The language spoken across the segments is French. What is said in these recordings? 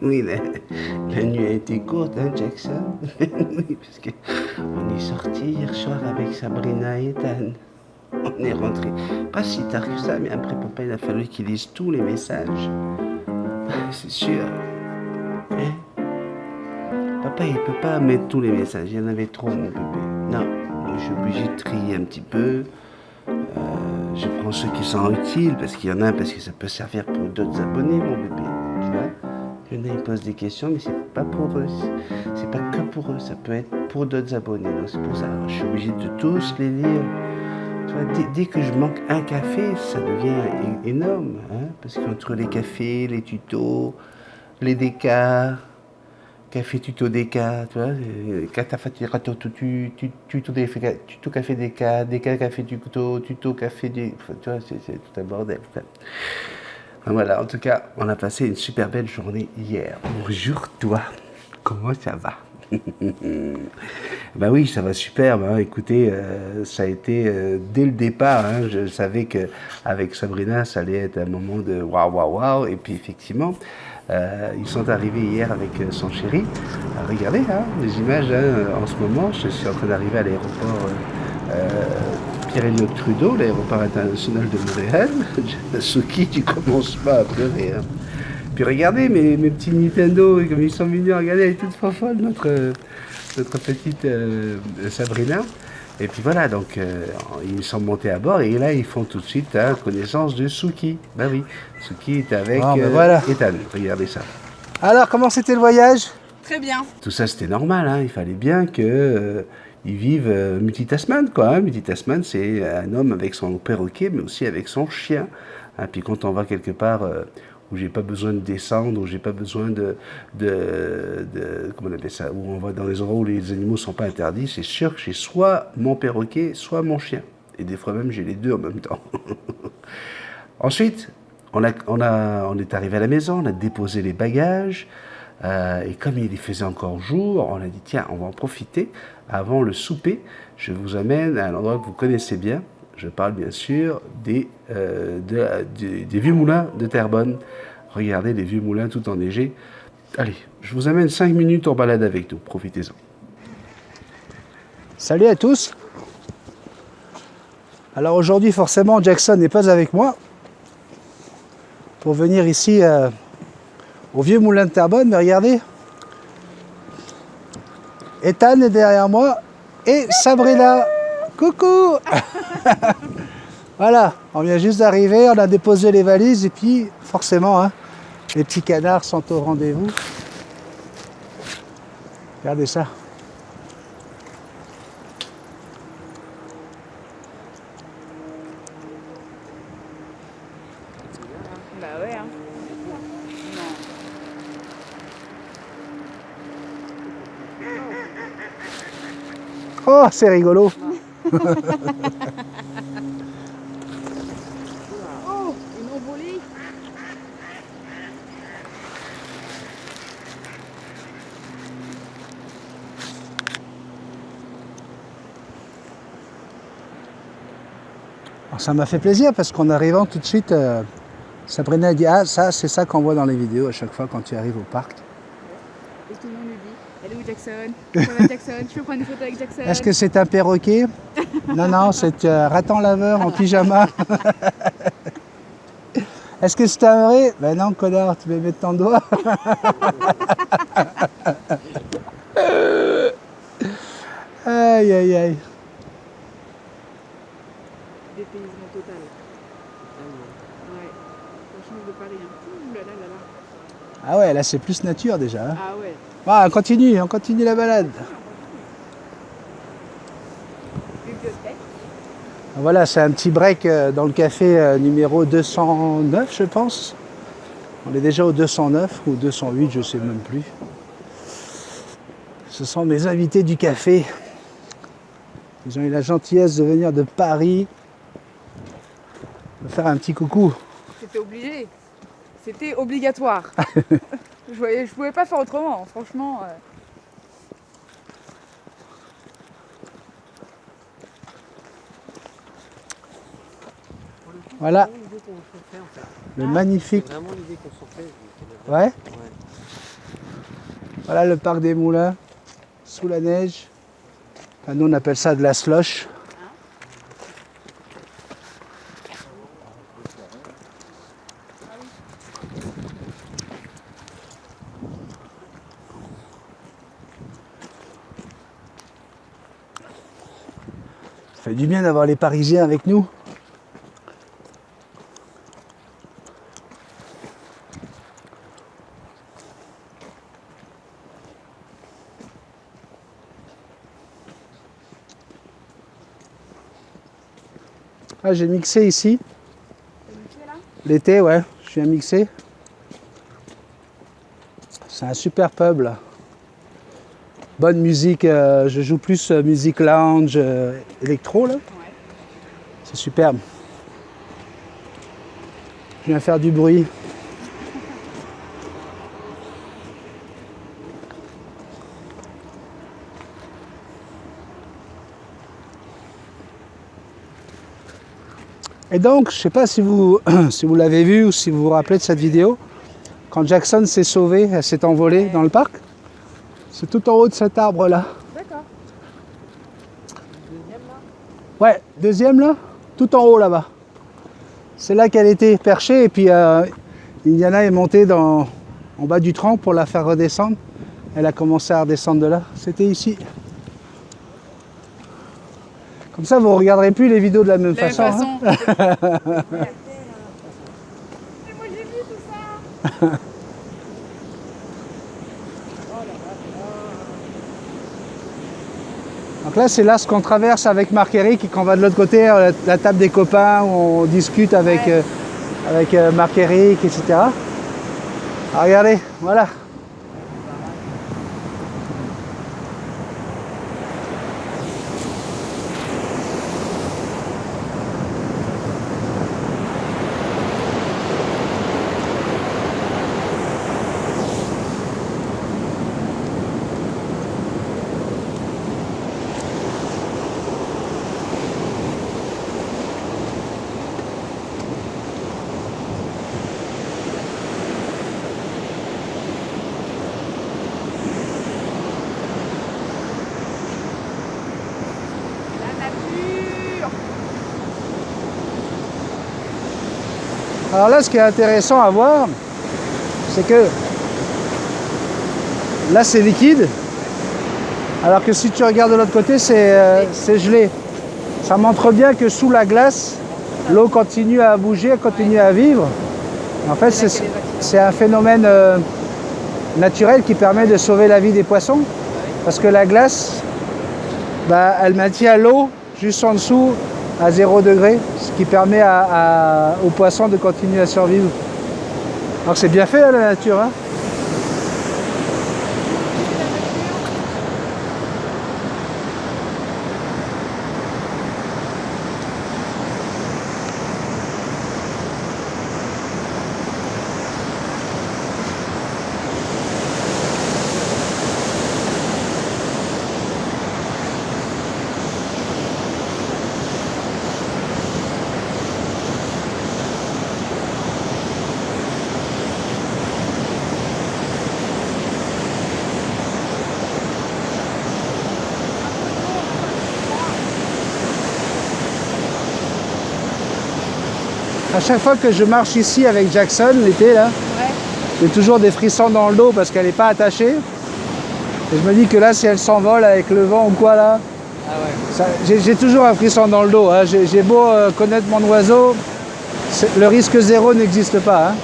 Oui, la nuit a été courte, hein, Jackson? Oui, parce que on est sorti hier soir avec Sabrina et Ethan. On est rentré pas si tard que ça, mais après papa il a fallu qu'il lise tous les messages. C'est sûr. Hein? Papa il peut pas mettre tous les messages, il y en avait trop mon bébé. Non, donc je suis obligé de trier un petit peu. Je prends ceux qui sont utiles parce qu'il y en a parce que ça peut servir pour d'autres abonnés mon bébé. Tu vois? Il y en a ils posent des questions mais c'est pas pour eux. C'est pas que pour eux, ça peut être pour d'autres abonnés. Donc c'est pour ça. Alors, je suis obligé de tous les lire. Tu vois, dès que je manque un café, ça devient énorme. Hein, parce qu'entre les cafés, les tutos, les décas, café tuto déca, tu vois, cata faturato tuto café déca café tuto café tu vois, c'est tout un bordel. Enfin, voilà, en tout cas, on a passé une super belle journée hier. Bonjour toi, comment ça va? Bah oui, ça va super. Bah, écoutez, ça a été dès le départ. Hein, je savais que avec Sabrina, ça allait être un moment de waouh, waouh, waouh. Et puis effectivement, ils sont arrivés hier avec son chéri. Regardez hein, les images hein, en ce moment. Je suis en train d'arriver à l'aéroport Pierre-Elliott Trudeau, l'aéroport international de Montréal. Suki, tu commences pas à pleurer. Hein. Puis regardez mes petits Nintendo, comme ils sont mignons. Regardez, elle est toute folle, notre petite Sabrina. Et puis voilà, donc ils sont montés à bord et là ils font tout de suite connaissance de Suki. Ben oui, Suki est avec voilà. Ethan. Regardez ça. Alors, comment c'était le voyage? Très bien. Tout ça c'était normal, hein. Il fallait bien que ils vivent multitasman quoi. Hein. Multitasman c'est un homme avec son perroquet mais aussi avec son chien. Hein. Puis quand on va quelque part où j'ai pas besoin de descendre, où j'ai pas besoin comment on appelle ça, où on va dans les endroits où les animaux sont pas interdits, c'est sûr que j'ai soit mon perroquet, soit mon chien. Et des fois même j'ai les deux en même temps. Ensuite, on est arrivé à la maison, on a déposé les bagages, et comme il y faisait encore jour, on a dit tiens, on va en profiter avant le souper. Je vous amène à un endroit que vous connaissez bien. Je parle bien sûr des vieux moulins de Terrebonne. Regardez les vieux moulins tout enneigés. Allez, je vous amène 5 minutes en balade avec nous. Profitez-en. Salut à tous. Alors aujourd'hui, forcément, Jackson n'est pas avec moi pour venir ici au vieux moulin de Terrebonne. Mais regardez, Ethan est derrière moi et Sabrina. Coucou. Voilà, on vient juste d'arriver, on a déposé les valises et puis forcément, hein, les petits canards sont au rendez-vous. Regardez ça. Bah ouais. Hein. Oh, c'est rigolo. Oh, une envolée. Alors, ça m'a fait plaisir parce qu'en arrivant tout de suite, Sabrina a dit ah ça c'est ça qu'on voit dans les vidéos à chaque fois quand tu arrives au parc. Et tout le monde lui dit, elle est où Jackson? Ça va Jackson? Tu veux prendre une photo avec Jackson? Est-ce que c'est un perroquet? Non, non, c'est un raton laveur en pyjama. Est-ce que c'est un vrai? Ben non, connard, tu vas mettre ton doigt. Aïe, aïe, aïe. Dépaysement total. Ouais. Ça change de Paris. Hein. Ouh là là là là. Ah ouais, là c'est plus nature déjà. Hein. Ah ouais. Ah, on continue la balade. Bibliothèque. Voilà, c'est un petit break dans le café numéro 209, je pense. On est déjà au 209 ou 208, je ne sais même plus. Ce sont mes invités du café. Ils ont eu la gentillesse de venir de Paris me faire un petit coucou. C'était obligé. C'était obligatoire. Je pouvais pas faire autrement, franchement. Voilà le magnifique Ouais. Voilà le parc des Moulins, sous la neige. Enfin, nous on appelle ça de la slush. Ça fait du bien d'avoir les Parisiens avec nous. Ah, j'ai mixé ici. L'été, ouais, je viens mixer. C'est un super pub là. Bonne musique, je joue plus musique lounge, électro là. Ouais. C'est superbe. Je viens faire du bruit. Et donc, je ne sais pas si vous, si vous l'avez vu ou si vous vous rappelez de cette vidéo, quand Jackson s'est sauvée, elle s'est envolée dans le parc. C'est tout en haut de cet arbre là. D'accord. Deuxième là? Ouais, deuxième là, tout en haut là-bas. C'est là qu'elle était perchée et puis Indiana est montée en bas du tronc pour la faire redescendre. Elle a commencé à redescendre de là. C'était ici. Comme ça, vous ne regarderez plus les vidéos de la même façon. Hein. Et moi j'ai vu tout ça. Donc là, c'est là ce qu'on traverse avec Marc-Éric et qu'on va de l'autre côté, la table des copains, où on discute avec, avec Marc-Éric, etc. Alors, regardez, voilà. Alors là, ce qui est intéressant à voir, c'est que là, c'est liquide, alors que si tu regardes de l'autre côté, c'est gelé. Ça montre bien que sous la glace, l'eau continue à bouger, elle continue à vivre. En fait, c'est un phénomène naturel qui permet de sauver la vie des poissons, parce que la glace, bah, elle maintient l'eau juste en dessous à 0 degré, ce qui permet aux poissons de continuer à survivre. Donc c'est bien fait la nature. Hein. À chaque fois que je marche ici avec Jackson l'été, là, j'ai toujours des frissons dans le dos parce qu'elle n'est pas attachée. Et je me dis que là, si elle s'envole avec le vent ou quoi, là, j'ai toujours un frisson dans le dos. Hein. J'ai beau connaître mon oiseau, le risque zéro n'existe pas. Hein.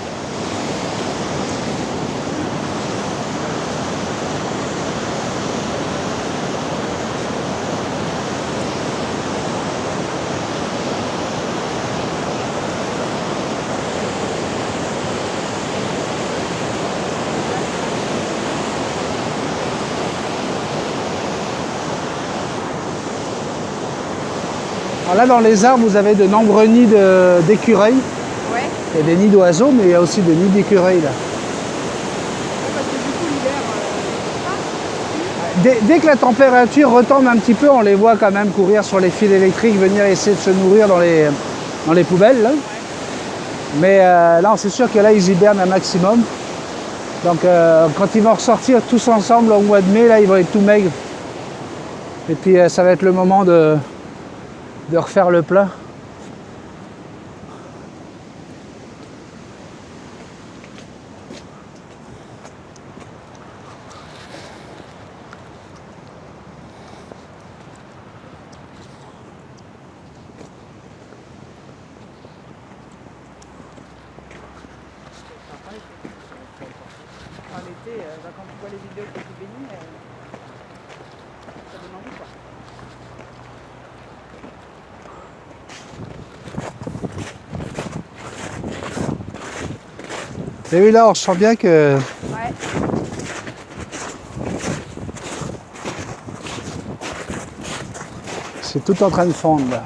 Alors là, dans les arbres, vous avez de nombreux nids d'écureuils. Ouais. Il y a des nids d'oiseaux, mais il y a aussi des nids d'écureuils là. Parce que du coup, l'hiver, Dès que la température retombe un petit peu, on les voit quand même courir sur les fils électriques, venir essayer de se nourrir dans les poubelles. Là. Ouais. Mais là, c'est sûr que là, ils hibernent un maximum. Donc quand ils vont ressortir tous ensemble au mois de mai, là, ils vont être tout maigres. Et puis ça va être le moment de refaire le plein. En été, quand tu vois les vidéos de petits bénis, ça donne envie quoi. Et oui, là, on sent bien que Ouais. c'est tout en train de fondre, là.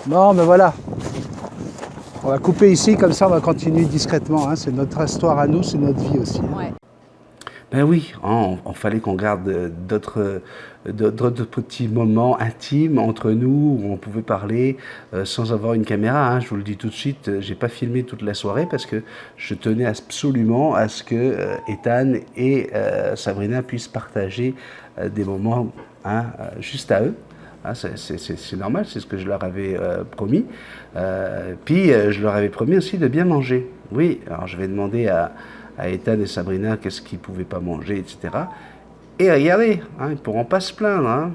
Bon, mais voilà. On va couper ici, comme ça on va continuer discrètement. Hein. C'est notre histoire à nous, c'est notre vie aussi. Hein. Ouais. Ben oui, on fallait qu'on garde d'autres petits moments intimes entre nous où on pouvait parler sans avoir une caméra. Hein. Je vous le dis tout de suite, j'ai pas filmé toute la soirée parce que je tenais absolument à ce que Ethan et Sabrina puissent partager des moments juste à eux. Ah, c'est normal, c'est ce que je leur avais promis. Puis je leur avais promis aussi de bien manger. Oui, alors je vais demander à Ethan et Sabrina qu'est-ce qu'ils ne pouvaient pas manger, etc. Et regardez, hein, ils ne pourront pas se plaindre. Hein.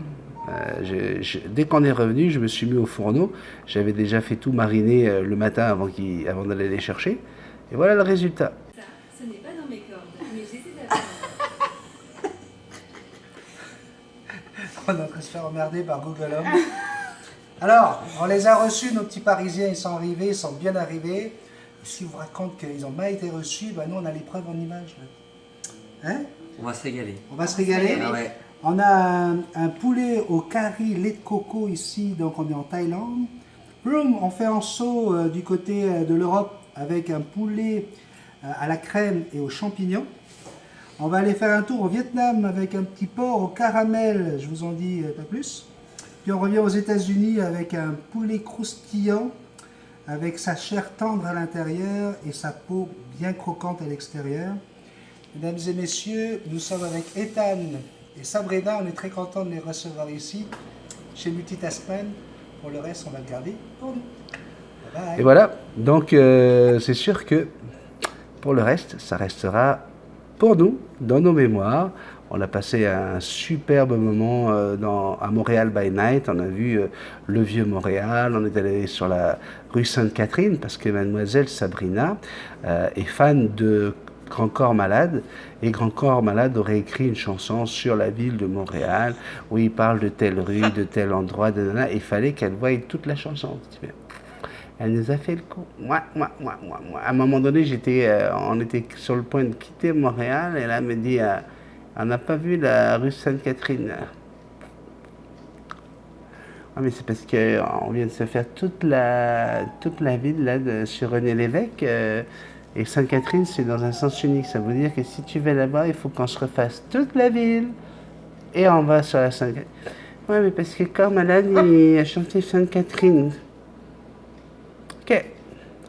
Dès qu'on est revenu, je me suis mis au fourneau. J'avais déjà fait tout mariner le matin avant d'aller les chercher. Et voilà le résultat. Ça, ce n'est pas dans mes cordes, mais j'essaie d'apprendre. On est en train de se faire emmerder par Google Home. Alors, on les a reçus, nos petits Parisiens, ils sont arrivés, ils sont bien arrivés. Et si vous raconte qu'ils n'ont pas été reçus, ben nous on a les preuves en images. Hein? On va se régaler. On va se régaler. Ah ouais. On a un poulet au curry lait de coco ici, donc on est en Thaïlande. Boum, on fait un saut du côté de l'Europe avec un poulet à la crème et aux champignons. On va aller faire un tour au Vietnam avec un petit porc au caramel, je vous en dis pas plus. Puis on revient aux États-Unis avec un poulet croustillant, avec sa chair tendre à l'intérieur et sa peau bien croquante à l'extérieur. Mesdames et messieurs, nous sommes avec Ethan et Sabrina. On est très contents de les recevoir ici, chez Multitasman. Pour le reste, on va le garder pour nous. Bye bye. Et voilà, donc c'est sûr que pour le reste, ça restera pour nous, dans nos mémoires. On a passé un superbe moment à Montréal by Night. On a vu le vieux Montréal. On est allé sur la rue Sainte-Catherine parce que mademoiselle Sabrina est fan de Grand Corps Malade. Et Grand Corps Malade aurait écrit une chanson sur la ville de Montréal où il parle de telle rue, de tel endroit, de nana. Il fallait qu'elle voie toute la chanson. Elle nous a fait le coup. Moi. À un moment donné, on était sur le point de quitter Montréal et là, elle me dit, on n'a pas vu la rue Sainte-Catherine. Ah, mais c'est parce qu'on vient de se faire toute la ville là, sur René Lévesque. Et Sainte-Catherine, c'est dans un sens unique. Ça veut dire que si tu vas là-bas, il faut qu'on se refasse toute la ville. Et on va sur la Sainte-Catherine. Oui, mais parce que Corps Malade, il a chanté Sainte-Catherine. Ok,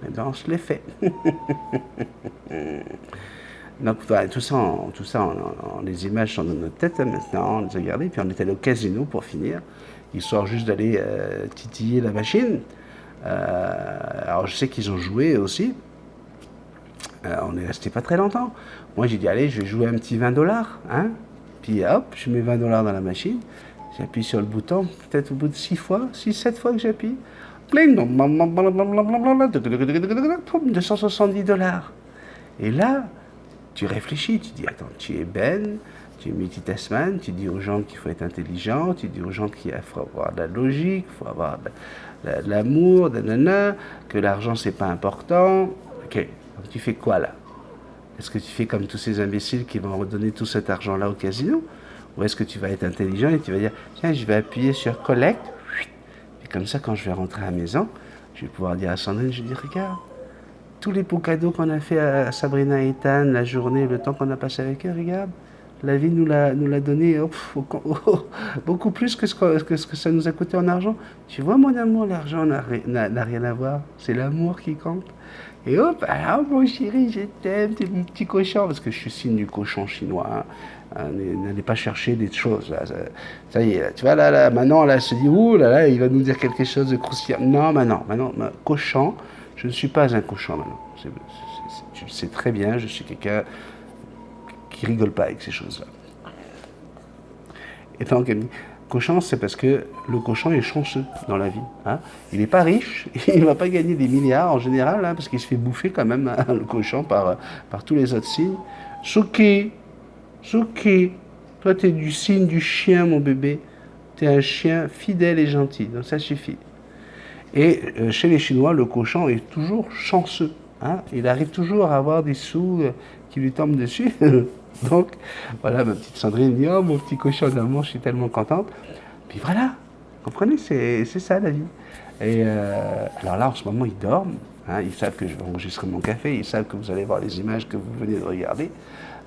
eh bien on se l'est fait. Donc tout ça, les images sont dans notre tête maintenant, on les a gardées, puis on est allé au casino pour finir, histoire juste d'aller titiller la machine. Alors je sais qu'ils ont joué aussi, on est resté pas très longtemps. Moi j'ai dit allez, je vais jouer un petit 20 $, hein, puis hop, je mets 20 $ dans la machine, j'appuie sur le bouton, peut-être au bout de 6-7 fois que j'appuie, 270 $. Et là, tu réfléchis, tu dis, attends, tu es Ben, tu es Multitasman, tu dis aux gens qu'il faut être intelligent, tu dis aux gens qu'il faut avoir de la logique, il faut avoir de l'amour, que l'argent c'est pas important. Ok, donc tu fais quoi là? Est-ce que tu fais comme tous ces imbéciles qui vont redonner tout cet argent-là au casino? Ou est-ce que tu vas être intelligent et tu vas dire, tiens, je vais appuyer sur Collect, comme ça, quand je vais rentrer à la maison, je vais pouvoir dire à Sandrine, je dis, regarde, tous les beaux cadeaux qu'on a fait à Sabrina et Ethan, la journée, le temps qu'on a passé avec eux, regarde, la vie nous l'a donné beaucoup plus que ce que ça nous a coûté en argent. Tu vois, mon amour, l'argent n'a rien à voir, c'est l'amour qui compte. Et hop, alors mon chéri, je t'aime, t'es mon petit cochon, parce que je suis signe du cochon chinois. N'allez pas chercher des choses. Là. Ça y est, là, tu vois, là, maintenant, là, elle se dit, ouh là là, il va nous dire quelque chose de croustillant. Non, maintenant, cochon, je ne suis pas un cochon maintenant. Tu le sais très bien, je suis quelqu'un qui rigole pas avec ces choses-là. Et donc, elle me dit, cochon, c'est parce que le cochon est chanceux dans la vie. Hein. Il n'est pas riche, il ne va pas gagner des milliards en général, hein, parce qu'il se fait bouffer quand même, hein, le cochon, par tous les autres signes. Souki, toi tu es du signe du chien, mon bébé. Tu es un chien fidèle et gentil, donc ça suffit. Et chez les Chinois, le cochon est toujours chanceux. Hein. Il arrive toujours à avoir des sous qui lui tombent dessus. Donc, voilà, ma petite Sandrine dit, oh mon petit cochon d'amour, je suis tellement contente. Puis voilà, vous comprenez, c'est ça la vie. Et alors là, en ce moment, ils dorment. Hein, ils savent que je vais enregistrer mon café, ils savent que vous allez voir les images que vous venez de regarder.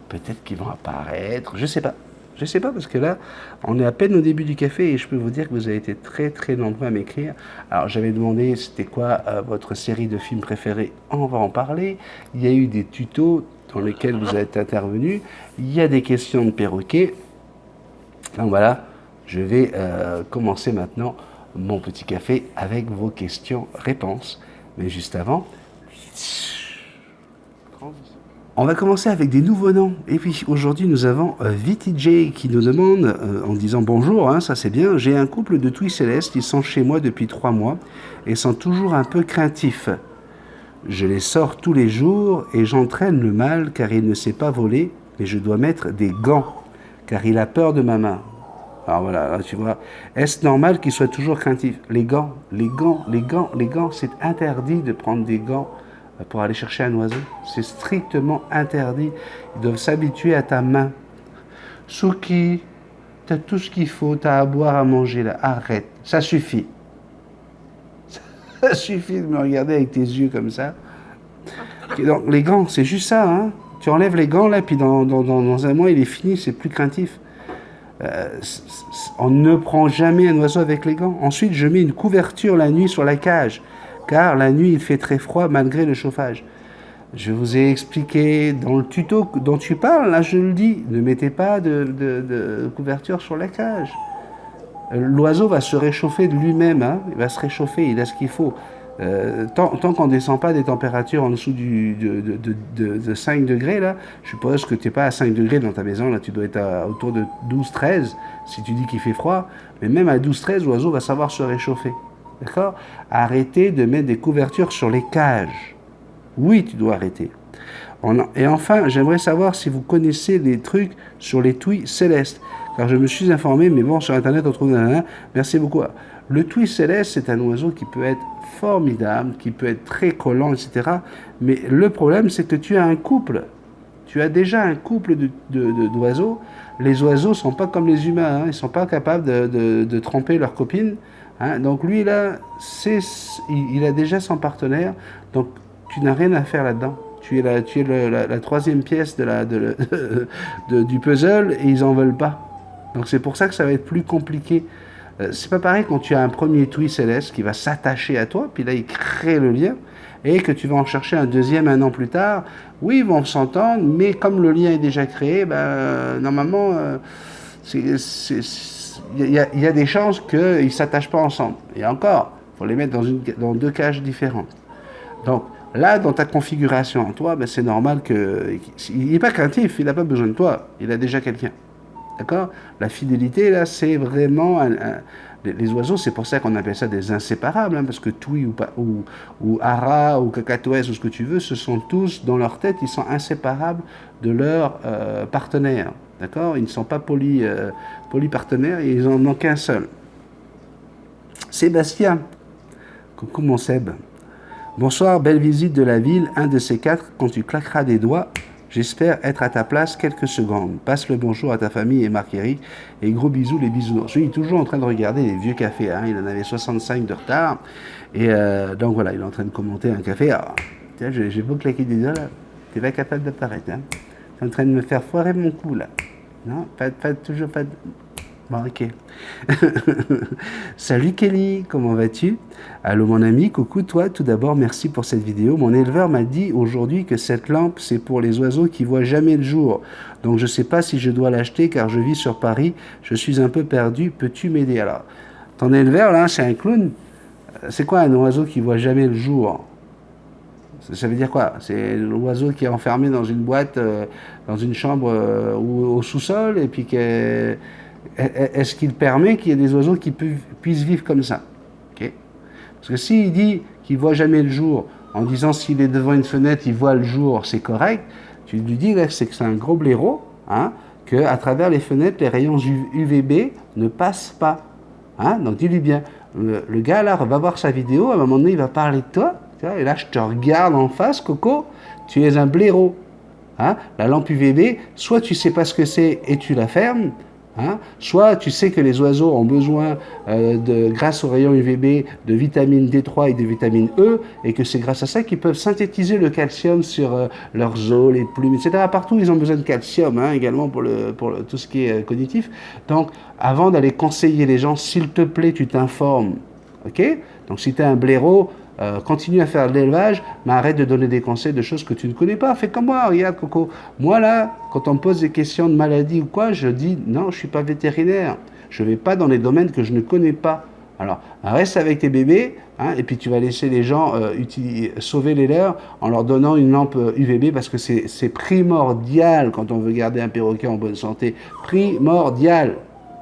Peut-être qu'ils vont apparaître, je sais pas. Je sais pas, parce que là, on est à peine au début du café et je peux vous dire que vous avez été très très nombreux à m'écrire. Alors j'avais demandé c'était quoi votre série de films préférés, on va en parler. Il y a eu des tutos dans lesquels vous êtes intervenus. Il y a des questions de perroquet. Donc voilà, je vais commencer maintenant mon petit café avec vos questions-réponses. Mais juste avant... On va commencer avec des nouveaux noms. Et puis aujourd'hui, nous avons VTJ qui nous demande, en disant bonjour, hein, ça c'est bien, j'ai un couple de Twi Célestes, ils sont chez moi depuis 3 mois et sont toujours un peu craintifs. Je les sors tous les jours et j'entraîne le mâle car il ne sait pas voler, mais je dois mettre des gants car il a peur de ma main. Alors voilà, là, tu vois, est-ce normal qu'il soit toujours craintif? Les gants, c'est interdit de prendre des gants pour aller chercher un oiseau. C'est strictement interdit. Ils doivent s'habituer à ta main. Souki, tu as tout ce qu'il faut, tu as à boire, à manger là. Arrête, ça suffit. Ça suffit de me regarder avec tes yeux comme ça. Donc, les gants, c'est juste ça. Hein. Tu enlèves les gants là, puis dans un mois, il est fini, c'est plus craintif. On ne prend jamais un oiseau avec les gants. Ensuite, je mets une couverture la nuit sur la cage. Car la nuit, il fait très froid malgré le chauffage. Je vous ai expliqué dans le tuto dont tu parles, là je le dis, ne mettez pas de couverture sur la cage. L'oiseau va se réchauffer de lui-même, hein, il va se réchauffer, il a ce qu'il faut. Tant qu'on ne descend pas des températures en dessous de 5 degrés, là, je suppose que tu n'es pas à 5 degrés dans ta maison, là tu dois être autour de 12-13, si tu dis qu'il fait froid, mais même à 12-13, l'oiseau va savoir se réchauffer. D'accord? Arrêtez de mettre des couvertures sur les cages. Oui, tu dois arrêter. Et enfin, j'aimerais savoir si vous connaissez des trucs sur les Twi célestes. Car je me suis informé, mais bon, sur Internet, on trouve... Merci beaucoup. Le Twi céleste, c'est un oiseau qui peut être formidable, qui peut être très collant, etc. Mais le problème, c'est que tu as un couple. Tu as déjà un couple d'oiseaux. Les oiseaux ne sont pas comme les humains. Hein. Ils ne sont pas capables de tromper leurs copines. Hein, donc lui là, il a déjà son partenaire, donc tu n'as rien à faire là-dedans. Tu es la troisième pièce du puzzle et ils n'en veulent pas. Donc c'est pour ça que ça va être plus compliqué. C'est pas pareil quand tu as un premier Twi céleste qui va s'attacher à toi, puis là il crée le lien, et que tu vas en chercher un deuxième 1 an plus tard. Oui, ils vont s'entendre, mais comme le lien est déjà créé, normalement, il y a des chances qu'ils ne s'attachent pas ensemble. Et encore, il faut les mettre dans 2 cages différentes. Donc là, dans ta configuration en toi, c'est normal qu'il n'est pas craintif, il n'a pas besoin de toi, il a déjà quelqu'un. D'accord? La fidélité, là, c'est vraiment... les oiseaux, c'est pour ça qu'on appelle ça des inséparables, hein, parce que Twi ou Ara ou Kakatoès ou ce que tu veux, ce sont tous, dans leur tête, ils sont inséparables de leur partenaire. D'accord? Ils ne sont pas polypartenaires, et ils n'en ont qu'un seul. Sébastien. Coucou mon Seb. Bonsoir, belle visite de la ville. Un de ces 4, quand tu claqueras des doigts, J'espère être à ta place quelques secondes. Passe le bonjour à ta famille et Marc-Éric. Et gros bisous les bisounours. Je suis toujours en train de regarder les vieux cafés. Hein. Il en avait 65 de retard. Et donc voilà, il est en train de commenter un café. Alors, tiens, j'ai beau claquer des doigts là. T'es pas capable d'apparaître. Hein. T'es en train de me faire foirer mon coup là. Non, toujours pas de... Bon, ok. Salut Kelly, comment vas-tu? Allô mon ami, coucou toi, tout d'abord merci pour cette vidéo. Mon éleveur m'a dit aujourd'hui que cette lampe c'est pour les oiseaux qui voient jamais le jour. Donc je sais pas si je dois l'acheter car je vis sur Paris, je suis un peu perdu, peux-tu m'aider? Alors, ton éleveur là, c'est un clown. C'est quoi un oiseau qui voit jamais le jour? Ça veut dire quoi? C'est l'oiseau qui est enfermé dans une boîte, dans une chambre ou au sous-sol et puis que... Est-ce qu'il permet qu'il y ait des oiseaux qui puissent vivre comme ça? Okay. Parce que s'il dit qu'il ne voit jamais le jour, en disant s'il est devant une fenêtre, il voit le jour, c'est correct, tu lui dis là, c'est que c'est un gros blaireau, hein, qu'à travers les fenêtres, les rayons UVB ne passent pas. Hein, donc dis-lui bien, le gars là va voir sa vidéo, à un moment donné, il va parler de toi, tu vois, et là je te regarde en face, Coco, tu es un blaireau. Hein, la lampe UVB, soit tu ne sais pas ce que c'est et tu la fermes, hein, soit tu sais que les oiseaux ont besoin, grâce aux rayons UVB, de vitamine D3 et de vitamine E, et que c'est grâce à ça qu'ils peuvent synthétiser le calcium sur leurs os, les plumes, etc. Partout, ils ont besoin de calcium, hein, également pour tout ce qui est cognitif. Donc, avant d'aller conseiller les gens, s'il te plaît, tu t'informes. Ok? Donc, si tu es un blaireau, continue à faire de l'élevage, mais arrête de donner des conseils de choses que tu ne connais pas. Fais comme moi, regarde Coco. Moi là, quand on me pose des questions de maladie ou quoi, je dis non, je ne suis pas vétérinaire. Je ne vais pas dans les domaines que je ne connais pas. Alors, reste avec tes bébés, hein, et puis tu vas laisser les gens sauver les leurs en leur donnant une lampe UVB parce que c'est primordial quand on veut garder un perroquet en bonne santé. Primordial.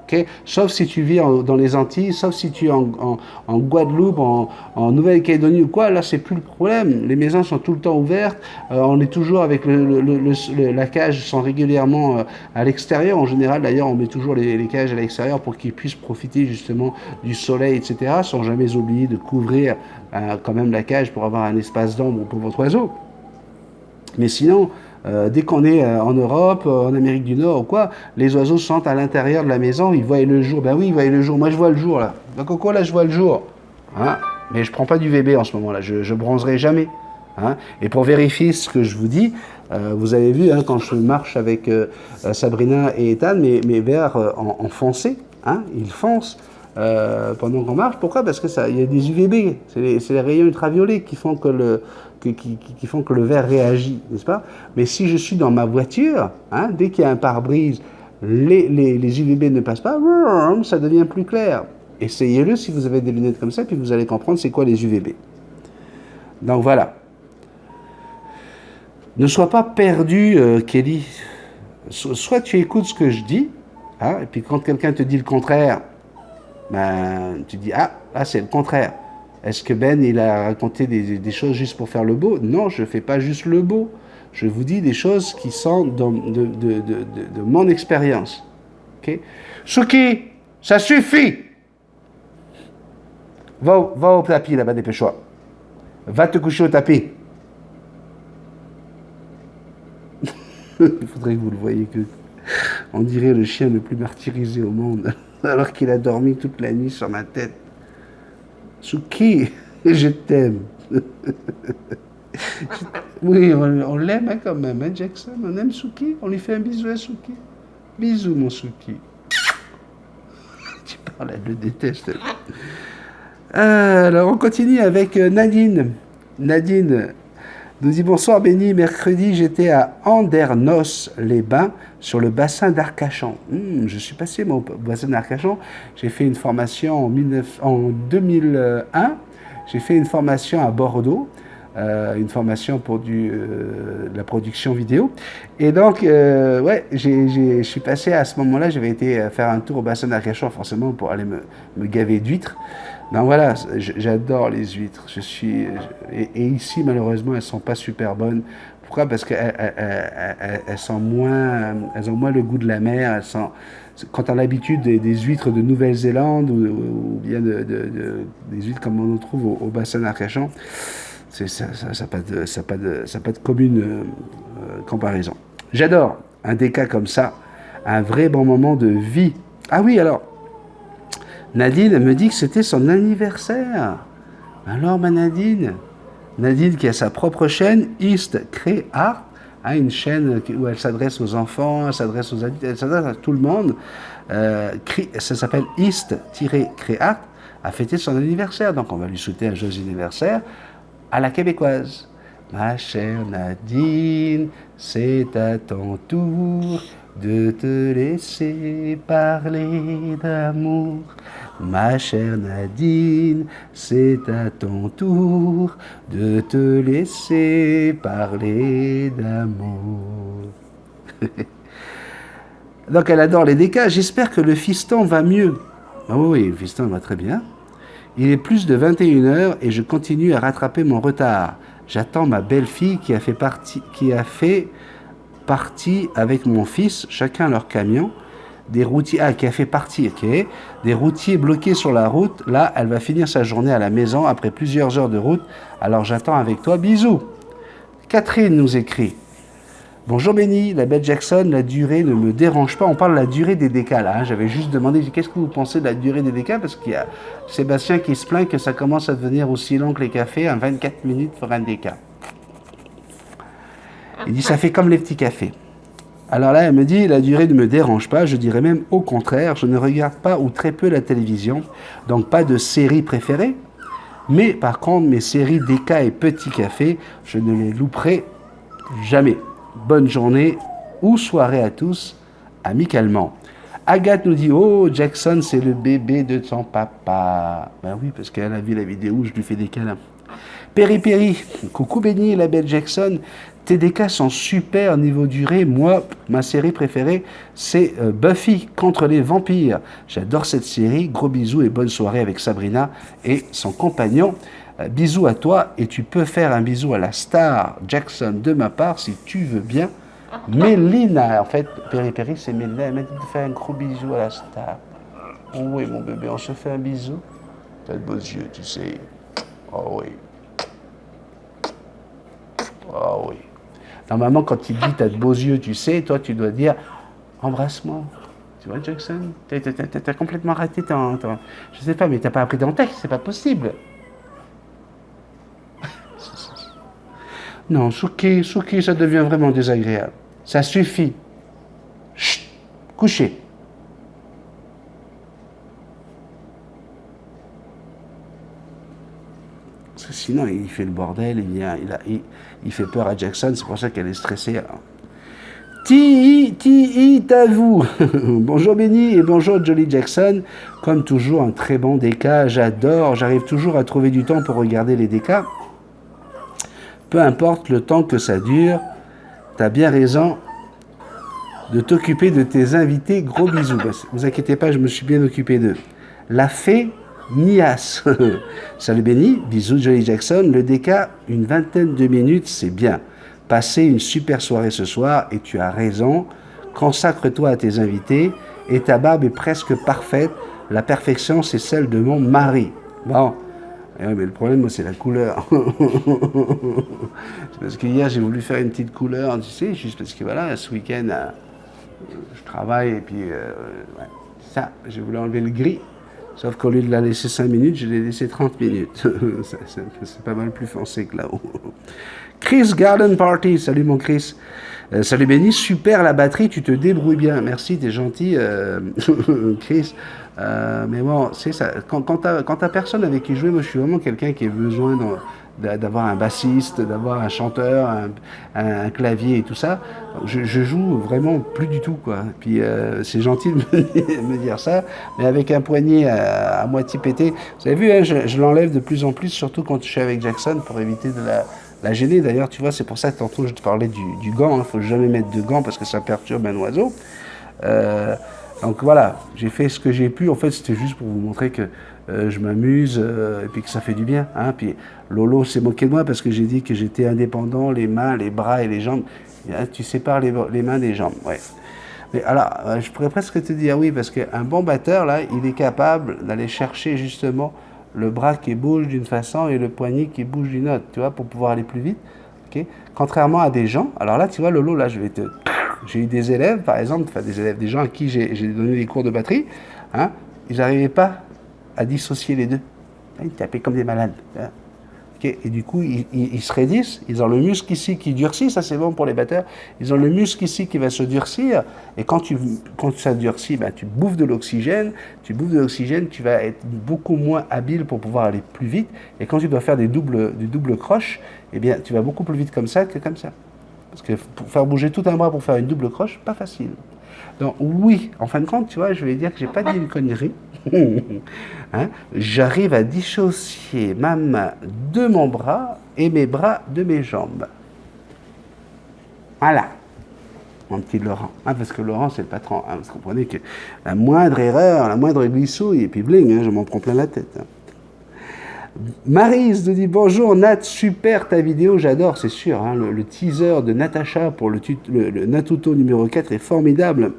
Okay? Sauf si tu vis dans les Antilles, sauf si tu es en Guadeloupe, en Nouvelle-Calédonie ou quoi, là c'est plus le problème. Les maisons sont tout le temps ouvertes, on est toujours avec la cage, sont régulièrement à l'extérieur. En général d'ailleurs on met toujours les cages à l'extérieur pour qu'ils puissent profiter justement du soleil, etc. Sans jamais oublier de couvrir quand même la cage pour avoir un espace d'ombre pour votre oiseau. Mais sinon... dès qu'on est en Europe, en Amérique du Nord ou quoi, les oiseaux sont à l'intérieur de la maison, ils voient le jour. Ben oui, ils voient le jour. Moi, je vois le jour, là. Ben, Coco, là, je vois le jour. Hein, mais je ne prends pas du VB en ce moment-là. Je bronzerai jamais. Hein. Et pour vérifier ce que je vous dis, vous avez vu, hein, quand je marche avec Sabrina et Ethan, mes verres en foncé, hein, ils foncent pendant qu'on marche. Pourquoi? Parce que il y a des UVB. C'est les rayons ultraviolets qui font que qui font que le verre réagit, n'est-ce pas? Mais si je suis dans ma voiture, hein, dès qu'il y a un pare-brise, les UVB ne passent pas, ça devient plus clair. Essayez-le si vous avez des lunettes comme ça, puis vous allez comprendre c'est quoi les UVB. Donc voilà. Ne sois pas perdu, Kelly. Soit tu écoutes ce que je dis, hein, et puis quand quelqu'un te dit le contraire, ben, tu dis, ah, là c'est le contraire. Est-ce que Ben, il a raconté des choses juste pour faire le beau? Non, je ne fais pas juste le beau. Je vous dis des choses qui sont de mon expérience. Okay? Suki, ça suffit! Va au tapis là-bas, dépêche-toi. Va te coucher au tapis. Il faudrait que vous le voyiez que... On dirait le chien le plus martyrisé au monde, alors qu'il a dormi toute la nuit sur ma tête. Suki, je t'aime. Oui, on l'aime hein, quand même, hein, Jackson. On aime Suki. On lui fait un bisou à Suki. Bisous, mon Suki. Tu parles, elle le déteste. Alors, on continue avec Nadine. Nadine nous dit bonsoir Benny, mercredi j'étais à Andernos-les-Bains sur le bassin d'Arcachon. Je suis passé moi, au bassin d'Arcachon, j'ai fait une formation en 2001, j'ai fait une formation à Bordeaux, une formation pour la production vidéo. Et donc, ouais, je suis passé à ce moment-là, j'avais été faire un tour au bassin d'Arcachon forcément pour aller me gaver d'huîtres. Donc voilà, j'adore les huîtres. Et ici, malheureusement, elles ne sont pas super bonnes. Pourquoi? Parce qu'elles ont moins le goût de la mer. Quand on a l'habitude des huîtres de Nouvelle-Zélande ou bien des huîtres comme on en trouve au bassin d'Arcachon, ça n'a pas de commune comparaison. J'adore un déca comme ça, un vrai bon moment de vie. Ah oui, alors, Nadine me dit que c'était son anniversaire. Alors, ma Nadine qui a sa propre chaîne, East Cray Art, une chaîne où elle s'adresse aux enfants, elle s'adresse aux adultes, elle s'adresse à tout le monde. Ça s'appelle East-Cray Art, a fêté son anniversaire. Donc, on va lui souhaiter un joyeux anniversaire à la québécoise. Ma chère Nadine, c'est à ton tour de te laisser parler d'amour. Ma chère Nadine, c'est à ton tour de te laisser parler d'amour. Donc elle adore les décas. J'espère que le fiston va mieux. Oh oui, le fiston va très bien. Il est plus de 21h et je continue à rattraper mon retard. J'attends ma belle-fille qui a fait partie avec mon fils, chacun leur camion. Des routiers, qui a fait partie, ok. Des routiers bloqués sur la route. Là, elle va finir sa journée à la maison après plusieurs heures de route. Alors j'attends avec toi. Bisous. Catherine nous écrit. Bonjour Benny, la belle Jackson, la durée ne me dérange pas. On parle de la durée des décals. Hein. J'avais juste demandé, qu'est-ce que vous pensez de la durée des décals? Parce qu'il y a Sébastien qui se plaint que ça commence à devenir aussi long que les cafés. En 24 minutes pour un décal. Il dit, ça fait comme les petits cafés. Alors là, elle me dit, la durée ne me dérange pas. Je dirais même au contraire, je ne regarde pas ou très peu la télévision. Donc pas de série préférée. Mais par contre, mes séries déca et petits cafés, je ne les louperai jamais. Bonne journée ou soirée à tous, amicalement. Agathe nous dit, oh, Jackson, c'est le bébé de son papa. Ben oui, parce qu'elle a vu la vidéo où je lui fais des câlins. Péri, coucou Benny et la belle Jackson. Tes décas sont super niveau durée. Moi, ma série préférée, c'est Buffy contre les vampires. J'adore cette série. Gros bisous et bonne soirée avec Sabrina et son compagnon. Bisous à toi et tu peux faire un bisou à la star Jackson de ma part si tu veux bien. Mélina, en fait, Péri, c'est Mélina. Elle m'a dit de faire un gros bisou à la star. Oh oui, mon bébé, on se fait un bisou. T'as de beaux yeux, tu sais. Oh oui. Oh oui. Normalement, quand il dit t'as de beaux yeux, tu sais, toi, tu dois dire embrasse-moi. Tu vois, Jackson, t'as complètement raté je sais pas, mais t'as pas appris ton texte, c'est pas possible. Non, Souki, ça devient vraiment désagréable. Ça suffit. Chut, couchez. Parce que sinon, il fait le bordel, il fait peur à Jackson, c'est pour ça qu'elle est stressée. T'avoue. Bonjour Benny et bonjour Jolly Jackson. Comme toujours, un très bon déca, j'adore. J'arrive toujours à trouver du temps pour regarder les décas. Peu importe le temps que ça dure, t'as bien raison de t'occuper de tes invités. Gros bisous. Vous inquiétez pas, je me suis bien occupé d'eux. La fée Nias. Salut Benny, bisous Jolly Jackson. Le déca, une vingtaine de minutes, c'est bien. Passez une super soirée ce soir et tu as raison. Consacre-toi à tes invités et ta barbe est presque parfaite. La perfection, c'est celle de mon mari. Bon. Mais le problème, moi, c'est la couleur. C'est parce qu'hier, j'ai voulu faire une petite couleur, tu sais, juste parce que voilà, ce week-end, je travaille et puis, ouais, ça, j'ai voulu enlever le gris. Sauf qu'au lieu de la laisser 5 minutes, je l'ai laissé 30 minutes. C'est pas mal plus foncé que là-haut. Chris Garden Party, salut mon Chris. Salut Benny, super la batterie, tu te débrouilles bien. Merci, t'es gentil, Chris. Mais bon, c'est ça. Quand t'as personne avec qui jouer, moi je suis vraiment quelqu'un qui a besoin d'avoir un bassiste, d'avoir un chanteur, un clavier et tout ça. Je joue vraiment plus du tout, quoi. Puis c'est gentil de me dire ça, mais avec un poignet à moitié pété. Vous avez vu, hein, je l'enlève de plus en plus, surtout quand je suis avec Jackson, pour éviter de la gêner. D'ailleurs, tu vois, c'est pour ça que tantôt je te parlais du gant. Il faut jamais mettre de gants parce que ça perturbe un oiseau. Donc voilà, j'ai fait ce que j'ai pu. En fait, c'était juste pour vous montrer que je m'amuse et puis que ça fait du bien. Hein. Puis Lolo s'est moqué de moi parce que j'ai dit que j'étais indépendant, les mains, les bras et les jambes. Tu sépares les mains des jambes, ouais. Mais alors, je pourrais presque te dire oui, parce qu'un bon batteur, là, il est capable d'aller chercher justement le bras qui bouge d'une façon et le poignet qui bouge d'une autre, tu vois, pour pouvoir aller plus vite. ok. Contrairement à des gens, alors là, tu vois, Lolo, là, j'ai eu des élèves, par exemple, enfin des gens à qui j'ai donné des cours de batterie, hein, ils n'arrivaient pas à dissocier les deux. Ils tapaient comme des malades. Hein. Okay. Et du coup, ils se raidissent, ils ont le muscle ici qui durcit, ça c'est bon pour les batteurs, ils ont le muscle ici qui va se durcir, et quand ça durcit, ben, tu bouffes de l'oxygène, tu vas être beaucoup moins habile pour pouvoir aller plus vite, et quand tu dois faire du double croche, eh bien, tu vas beaucoup plus vite comme ça que comme ça. Parce que pour faire bouger tout un bras pour faire une double croche, pas facile. Donc oui, en fin de compte, tu vois, je vais dire que j'ai pas dit une connerie. Hein, j'arrive à dissocier ma main de mon bras et mes bras de mes jambes. Voilà, mon petit Laurent. Hein, parce que Laurent, c'est le patron. Hein, vous comprenez que la moindre erreur, la moindre glissouille, et puis bling, hein, je m'en prends plein la tête. Hein. Maryse nous dit bonjour Nat, super ta vidéo, j'adore, c'est sûr. Hein, le teaser de Natacha pour le Natuto numéro 4 est formidable.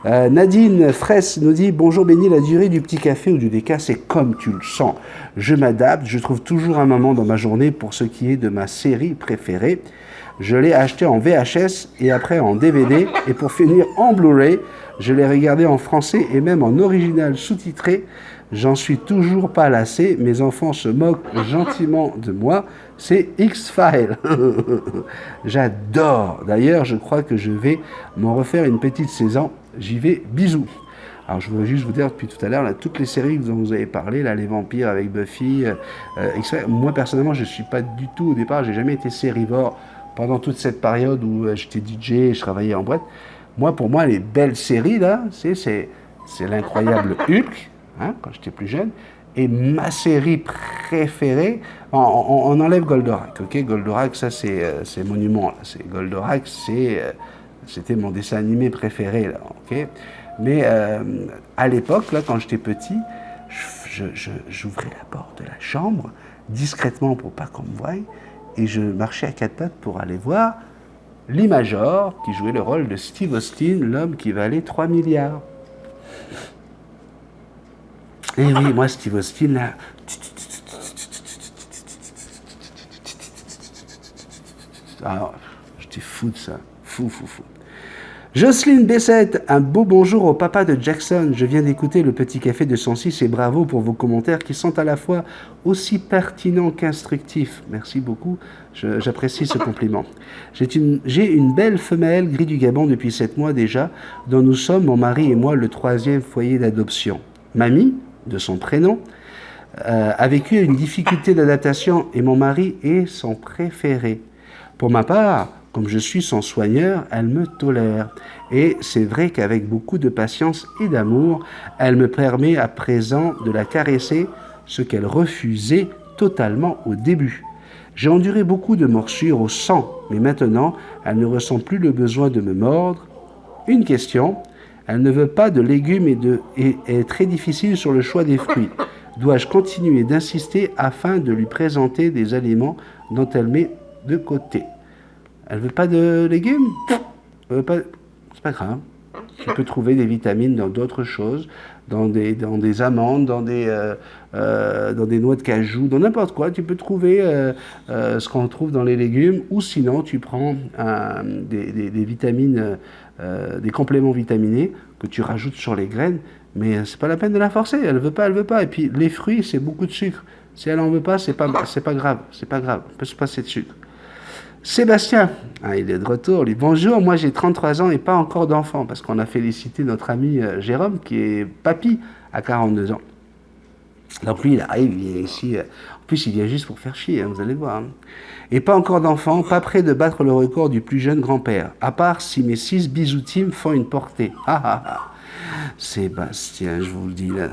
Nadine Fraisse nous dit bonjour Béni, la durée du petit café ou du déca, c'est comme tu le sens. Je m'adapte, je trouve toujours un moment dans ma journée pour ce qui est de ma série préférée. Je l'ai acheté en VHS et après en DVD et pour finir en Blu-ray. Je l'ai regardé en français et même en original sous-titré. J'en suis toujours pas lassé. Mes enfants se moquent gentiment de moi. C'est X-Files. J'adore. D'ailleurs, je crois que je vais m'en refaire une petite saison. J'y vais. Bisous. Alors, je voudrais juste vous dire depuis tout à l'heure, là, toutes les séries dont vous avez parlé, là, les vampires avec Buffy, X-Files. Moi, personnellement, je ne suis pas du tout, au départ, j'ai jamais été sérivore pendant toute cette période où j'étais DJ, je travaillais en boîte. Moi, pour moi, les belles séries, là, c'est l'incroyable Hulk, hein, quand j'étais plus jeune, et ma série préférée, on enlève Goldorak, ok? Goldorak, ça, c'est monument, là. Goldorak, c'était mon dessin animé préféré, là, ok? Mais à l'époque, là, quand j'étais petit, j'ouvrais la porte de la chambre, discrètement pour pas qu'on me voie, et je marchais à quatre pattes pour aller voir Lee Major, qui jouait le rôle de Steve Austin, l'homme qui valait 3 milliards. Et oui, moi, Steve Austin, là... Alors, j'étais fou de ça. Fou. Jocelyne Bessette, un beau bonjour au papa de Jackson. Je viens d'écouter le petit café de 106 et bravo pour vos commentaires qui sont à la fois aussi pertinents qu'instructifs. Merci beaucoup, j'apprécie ce compliment. J'ai une belle femelle gris du Gabon depuis 7 mois déjà, dont nous sommes, mon mari et moi, le 3e foyer d'adoption. Mamie, de son prénom, a vécu une difficulté d'adaptation et mon mari est son préféré. Pour ma part, comme je suis son soigneur, elle me tolère. Et c'est vrai qu'avec beaucoup de patience et d'amour, elle me permet à présent de la caresser, ce qu'elle refusait totalement au début. J'ai enduré beaucoup de morsures au sang, mais maintenant, elle ne ressent plus le besoin de me mordre. Une question, elle ne veut pas de légumes et est très difficile sur le choix des fruits. Dois-je continuer d'insister afin de lui présenter des aliments dont elle met de côté? Elle veut pas de légumes? C'est pas grave. Tu peux trouver des vitamines dans d'autres choses, dans des amandes, dans des noix de cajou, dans n'importe quoi. Tu peux trouver ce qu'on trouve dans les légumes, ou sinon tu prends des vitamines, des compléments vitaminés que tu rajoutes sur les graines, mais c'est pas la peine de la forcer. Elle veut pas. Et puis les fruits, c'est beaucoup de sucre. Si elle en veut pas, c'est pas grave. On peut se passer de sucre. Sébastien, il est de retour, lui. Bonjour, moi j'ai 33 ans et pas encore d'enfant, parce qu'on a félicité notre ami Jérôme, qui est papy à 42 ans. Donc lui, il arrive, il vient ici, en plus il vient juste pour faire chier, hein, vous allez voir. Hein. Et pas encore d'enfant, pas prêt de battre le record du plus jeune grand-père, à part si mes 6 bisoutimes font une portée. Sébastien, je vous le dis là.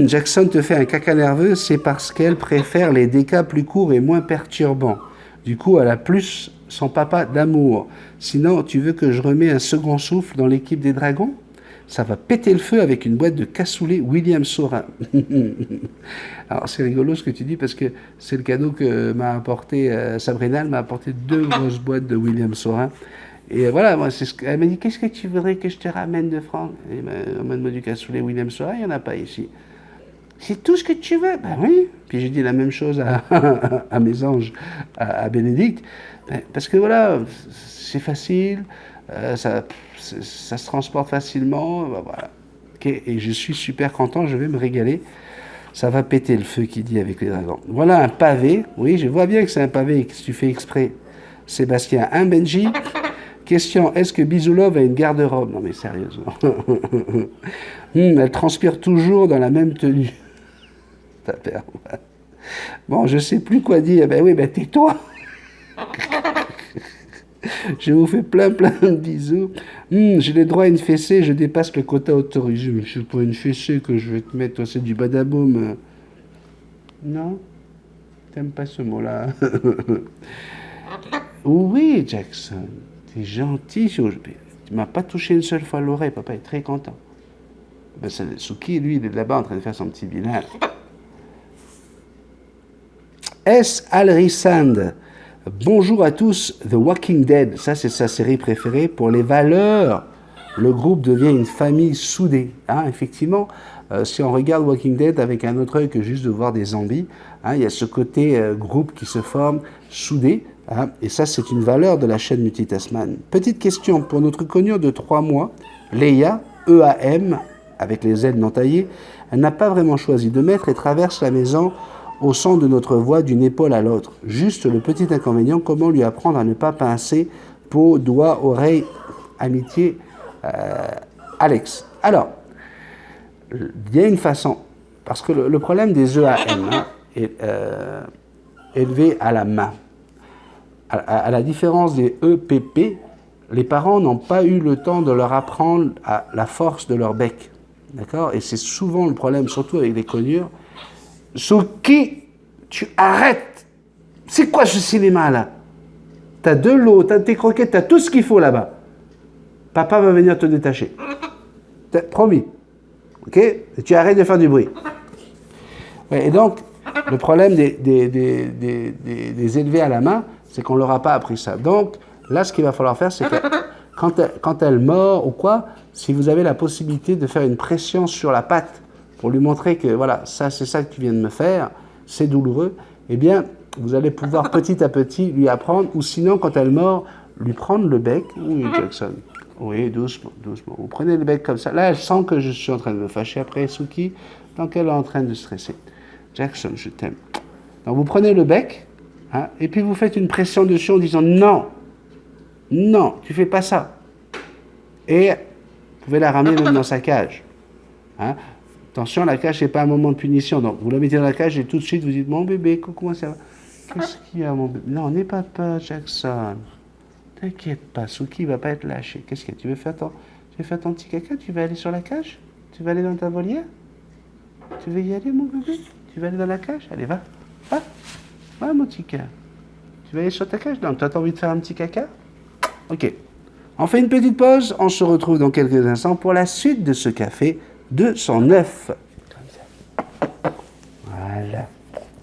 Jackson te fait un caca nerveux, c'est parce qu'elle préfère les décas plus courts et moins perturbants. Du coup, elle a plus son papa d'amour. Sinon, tu veux que je remets un second souffle dans l'équipe des Dragons? Ça va péter le feu avec une boîte de cassoulet William Saurin. Alors, c'est rigolo ce que tu dis parce que c'est le cadeau que m'a apporté Sabrina. Elle m'a apporté 2 grosses boîtes de William Saurin. Et voilà, moi, elle m'a dit, qu'est-ce que tu voudrais que je te ramène de France? Ramène-moi du cassoulet William Saurin, il n'y en a pas ici. C'est tout ce que tu veux? Ben oui. Puis j'ai dit la même chose à mes anges, à Bénédicte. Parce que voilà, c'est facile, ça se transporte facilement. Voilà. Okay. Et je suis super content, je vais me régaler. Ça va péter le feu qui dit avec les dragons. Voilà un pavé. Oui, je vois bien que c'est un pavé et que tu fais exprès. Sébastien, Benji. Question, est-ce que Bisoulov a une garde-robe? Non mais sérieusement. Elle transpire toujours dans la même tenue. Bon, je sais plus quoi dire. Ben oui, ben tais-toi. Je vous fais plein de bisous. J'ai le droit à une fessée, je dépasse le quota autorisé. Mais c'est pas une fessée que je vais te mettre, toi, c'est du badaboum. Non? T'aimes pas ce mot-là? Oui, Jackson, t'es gentil. Tu m'as pas touché une seule fois l'oreille, papa est très content. Ben, Suki, lui, il est là-bas en train de faire son petit bilan. S. Alrissand. Bonjour à tous, The Walking Dead, ça c'est sa série préférée. Pour les valeurs, le groupe devient une famille soudée. Hein, effectivement, si on regarde Walking Dead avec un autre œil que juste de voir des zombies, hein, il y a ce côté groupe qui se forme, soudé. Hein, et ça c'est une valeur de la chaîne Multitasman. Petite question, pour notre cognure de 3 mois, Leia, EAM, avec les ailes non taillées, elle n'a pas vraiment choisi de mettre et traverse la maison au son de notre voix d'une épaule à l'autre. Juste le petit inconvénient, comment lui apprendre à ne pas pincer peau, doigt, oreille, amitié, Alex. Alors, il y a une façon, parce que le problème des EAM hein, est élevé à la main. À la différence des EPP, les parents n'ont pas eu le temps de leur apprendre à la force de leur bec. D'accord? Et c'est souvent le problème, surtout avec les cognures. Suki, tu arrêtes. C'est quoi ce cinéma là? T'as de l'eau, t'as tes croquettes, t'as tout ce qu'il faut là-bas. Papa va venir te détacher. Promis. Ok? Et tu arrêtes de faire du bruit. Ouais, et donc, le problème des élevés à la main, c'est qu'on ne leur a pas appris ça. Donc, là, ce qu'il va falloir faire, c'est que quand elle mord ou quoi, si vous avez la possibilité de faire une pression sur la patte, pour lui montrer que voilà, ça c'est ça que tu viens de me faire, c'est douloureux, eh bien, vous allez pouvoir petit à petit lui apprendre, ou sinon, quand elle mord, lui prendre le bec. Oui, Jackson. Oui, doucement, doucement. Vous prenez le bec comme ça. Là, elle sent que je suis en train de me fâcher après Suki, donc elle est en train de stresser. Jackson, je t'aime. Donc, vous prenez le bec, hein, et puis vous faites une pression dessus en disant non, non, tu fais pas ça. Et vous pouvez la ramener même dans sa cage. Hein. Attention, la cage, ce n'est pas un moment de punition. Donc, vous la mettez dans la cage et tout de suite, vous dites, mon bébé, comment ça va? Qu'est-ce qu'il y a, mon bébé? Non, n'aie pas peur, Jackson. T'inquiète pas, Suki ne va pas être lâché. Qu'est-ce qu'il y a? Tu veux faire ton petit caca? Tu veux aller sur la cage? Tu veux aller dans ta volière? Tu veux y aller, mon bébé? Tu veux aller dans la cage? Allez, va. Va. Va, mon petit cœur. Tu veux aller sur ta cage? Donc, tu as envie de faire un petit caca? Ok. On fait une petite pause. On se retrouve dans quelques instants pour la suite de ce café 209. Voilà.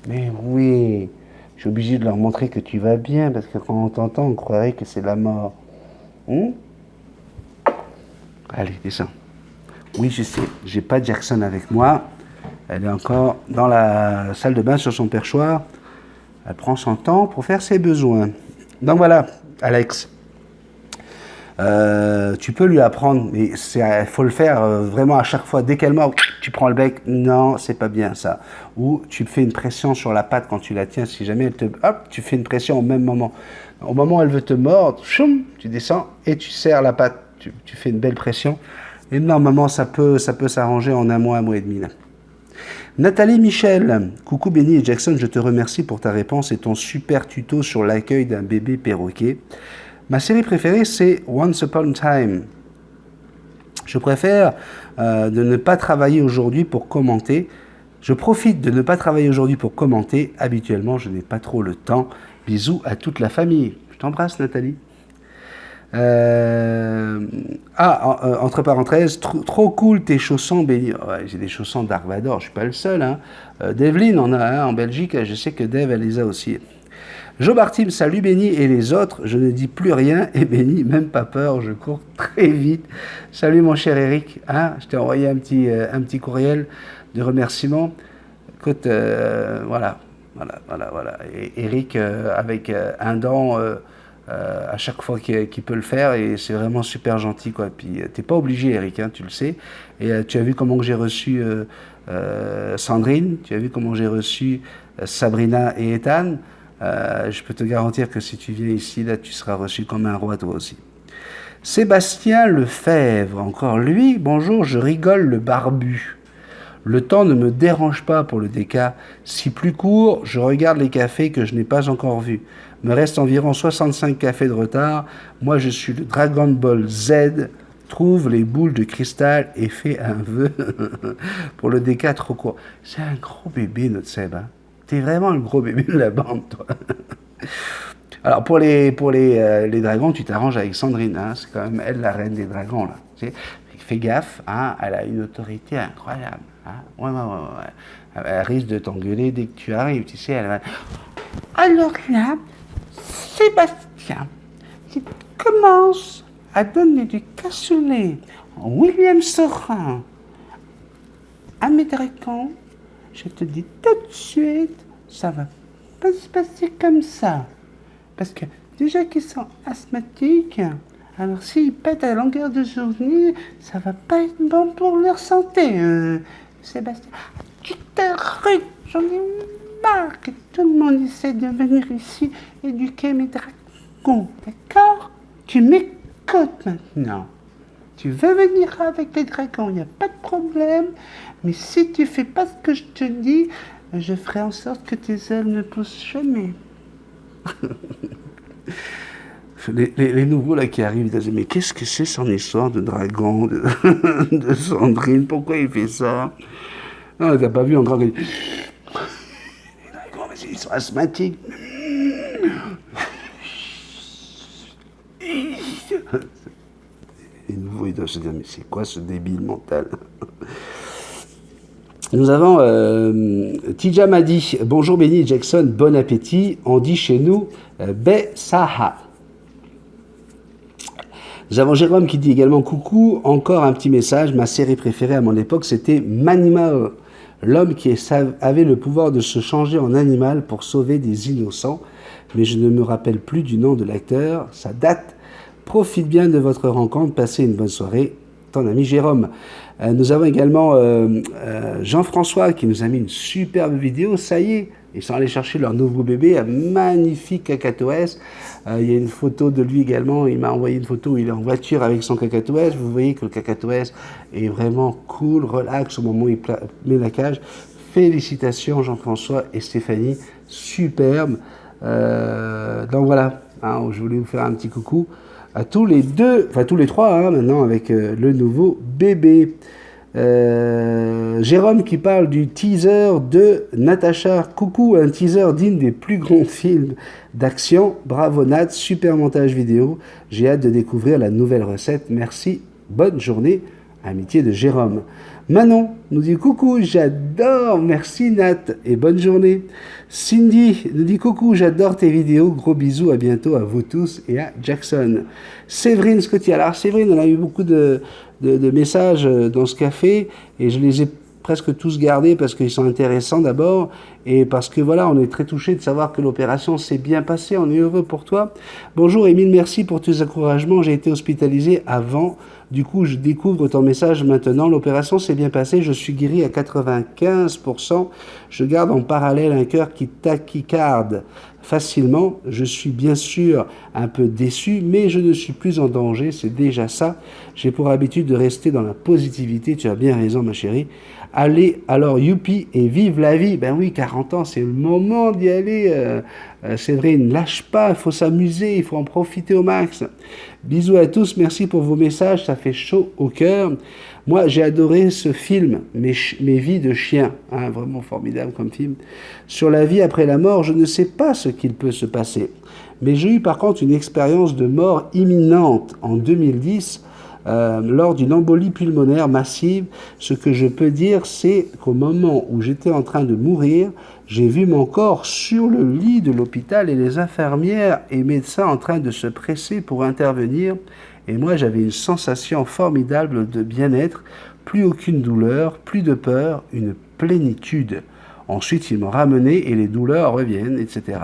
Mais oui, je suis obligé de leur montrer que tu vas bien, parce que quand on t'entend, on croirait que c'est la mort. Allez, descends. Oui, je sais, j'ai pas Jackson avec moi. Elle est encore dans la salle de bain sur son perchoir. Elle prend son temps pour faire ses besoins. Donc voilà, Alex. Tu peux lui apprendre, mais il faut le faire vraiment à chaque fois. Dès qu'elle mord, tu prends le bec. Non, c'est pas bien ça. Ou tu fais une pression sur la patte quand tu la tiens. Si jamais elle te... Hop, tu fais une pression au même moment. Au moment où elle veut te mordre, choum, tu descends et tu serres la patte. Tu fais une belle pression. Et normalement, ça peut s'arranger en un mois et demi. Là. Nathalie Michel, coucou Benny et Jackson, je te remercie pour ta réponse et ton super tuto sur l'accueil d'un bébé perroquet. Ma série préférée, c'est Once Upon a Time. Je préfère de ne pas travailler aujourd'hui pour commenter. Je profite de ne pas travailler aujourd'hui pour commenter. Habituellement, je n'ai pas trop le temps. Bisous à toute la famille. Je t'embrasse, Nathalie. Entre parenthèses, trop cool tes chaussons, Benny. Ouais, j'ai des chaussons Dark Vador, je ne suis pas le seul. Hein. Develyne en a un en Belgique, je sais que Dev, elle les a aussi. Jo Bartim, salut Benny et les autres, je ne dis plus rien et Benny, même pas peur, je cours très vite. Salut mon cher Eric, hein, je t'ai envoyé un petit courriel de remerciement. Écoute, voilà. Et Eric, avec un dent à chaque fois qu'il peut le faire, et c'est vraiment super gentil, quoi. Puis t'es pas obligé, Eric, hein, tu le sais. Et tu as vu comment que j'ai reçu Sandrine, tu as vu comment j'ai reçu Sabrina et Ethan. Je peux te garantir que si tu viens ici, là, tu seras reçu comme un roi, toi aussi. Sébastien Lefebvre, encore lui. Bonjour, je rigole le barbu. Le temps ne me dérange pas pour le déca. Si plus court, je regarde les cafés que je n'ai pas encore vus. Me reste environ 65 cafés de retard. Moi, je suis le Dragon Ball Z. Trouve les boules de cristal et fais un vœu pour le déca trop court. C'est un gros bébé, notre Seb. Hein. T'es vraiment le gros bébé de la bande, toi. Alors, pour les dragons, tu t'arranges avec Sandrine. Hein. C'est quand même elle, la reine des dragons, là. Tu sais. Fais gaffe, hein, elle a une autorité incroyable. Hein. Ouais. Elle risque de t'engueuler dès que tu arrives, tu sais. Elle va... Alors là, Sébastien, tu commences à donner du cassoulet William Saurin à mes dragons. Je te dis tout de suite, ça va pas se passer comme ça. Parce que déjà qu'ils sont asthmatiques, alors s'ils pètent à longueur de journée, ça va pas être bon pour leur santé, Sébastien. Tu t'arrêtes, j'en ai marre que tout le monde essaie de venir ici éduquer mes dragons, d'accord? Tu m'écoutes maintenant. Tu veux venir avec les dragons, il n'y a pas de problème, mais si tu fais pas ce que je te dis, je ferai en sorte que tes ailes ne poussent jamais. Les nouveaux là qui arrivent, ils disent, mais qu'est-ce que c'est son histoire de dragon, de Sandrine, pourquoi il fait ça? Non, t'as pas vu encore que... Les dragons, mais ils sont asthmatiques. Les nouveaux, ils doivent se dire, mais c'est quoi ce débile mental? Nous avons Tidja Madi. Bonjour Benny Jackson, bon appétit. On dit chez nous Be-Saha. Nous avons Jérôme qui dit également coucou. Encore un petit message. Ma série préférée à mon époque, c'était Manimal. L'homme qui avait le pouvoir de se changer en animal pour sauver des innocents. Mais je ne me rappelle plus du nom de l'acteur. Ça date. Profite bien de votre rencontre. Passez une bonne soirée. Ton ami Jérôme. Nous avons également Jean-François qui nous a mis une superbe vidéo. Ça y est, ils sont allés chercher leur nouveau bébé, un magnifique cacatoès. Il y a une photo de lui également. Il m'a envoyé une photo où il est en voiture avec son cacatoès. Vous voyez que le cacatoès est vraiment cool, relax au moment où il met la cage. Félicitations Jean-François et Stéphanie, superbe. Donc voilà, hein, je voulais vous faire un petit coucou à tous les deux, enfin tous les trois hein, maintenant avec le nouveau bébé. Jérôme qui parle du teaser de Natacha. Coucou, un teaser digne des plus grands films d'action. Bravo Nat, super montage vidéo. J'ai hâte de découvrir la nouvelle recette. Merci, bonne journée. Amitié de Jérôme. Manon nous dit coucou, j'adore, merci Nat et bonne journée. Cindy nous dit coucou, j'adore tes vidéos, gros bisous, à bientôt à vous tous et à Jackson. Séverine Scotty, alors Séverine, on a eu beaucoup de messages dans ce café et je les ai presque tous gardés parce qu'ils sont intéressants d'abord et parce que voilà, on est très touchés de savoir que l'opération s'est bien passée, on est heureux pour toi. Bonjour Émile, merci pour tes encouragements, j'ai été hospitalisé avant. Du coup, je découvre ton message maintenant. L'opération s'est bien passée. Je suis guéri à 95%. Je garde en parallèle un cœur qui tachycarde facilement. Je suis bien sûr un peu déçu, mais je ne suis plus en danger. C'est déjà ça. J'ai pour habitude de rester dans la positivité. Tu as bien raison, ma chérie. Allez, alors, youpi, et vive la vie. Ben oui, 40 ans, c'est le moment d'y aller. Séverine, lâche pas, il faut s'amuser, il faut en profiter au max. Bisous à tous, merci pour vos messages, ça fait chaud au cœur. Moi, j'ai adoré ce film, Mes vies de chiens, hein, vraiment formidable comme film. Sur la vie après la mort, je ne sais pas ce qu'il peut se passer. Mais j'ai eu par contre une expérience de mort imminente en 2010, lors d'une embolie pulmonaire massive. Ce que je peux dire, c'est qu'au moment où j'étais en train de mourir, j'ai vu mon corps sur le lit de l'hôpital et les infirmières et médecins en train de se presser pour intervenir. Et moi, j'avais une sensation formidable de bien-être, plus aucune douleur, plus de peur, une plénitude. Ensuite, il m'a ramené et les douleurs reviennent, etc.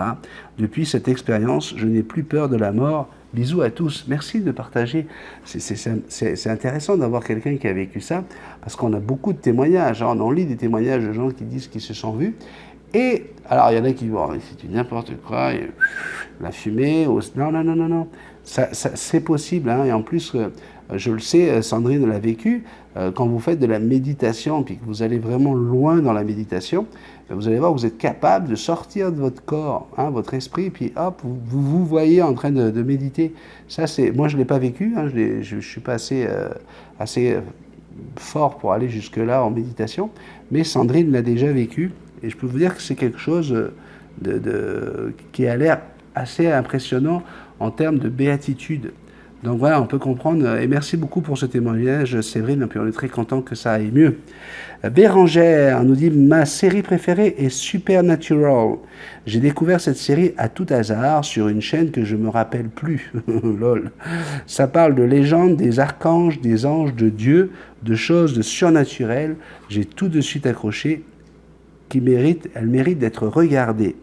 Depuis cette expérience, je n'ai plus peur de la mort. Bisous à tous. Merci de partager. C'est intéressant d'avoir quelqu'un qui a vécu ça, parce qu'on a beaucoup de témoignages. On en lit des témoignages de gens qui disent qu'ils se sont vus. Et alors, il y en a qui disent, oh, c'est du n'importe quoi, la fumée. Non, non, non, non, non. C'est possible. Hein. Et en plus, je le sais, Sandrine l'a vécu, quand vous faites de la méditation, puis que vous allez vraiment loin dans la méditation, vous allez voir que vous êtes capable de sortir de votre corps, hein, votre esprit, puis hop, vous voyez en train de méditer. Ça, moi, je ne l'ai pas vécu, hein, je ne suis pas assez fort pour aller jusque-là en méditation, mais Sandrine l'a déjà vécu, et je peux vous dire que c'est quelque chose qui a l'air assez impressionnant en termes de béatitude. Donc voilà, on peut comprendre, et merci beaucoup pour ce témoignage, Séverine, et puis on est très content que ça aille mieux. Bérangère nous dit, ma série préférée est Supernatural. J'ai découvert cette série à tout hasard sur une chaîne que je me rappelle plus. Lol. Ça parle de légendes, des archanges, des anges, de Dieu, de choses de surnaturelles. J'ai tout de suite accroché, elle mérite d'être regardée.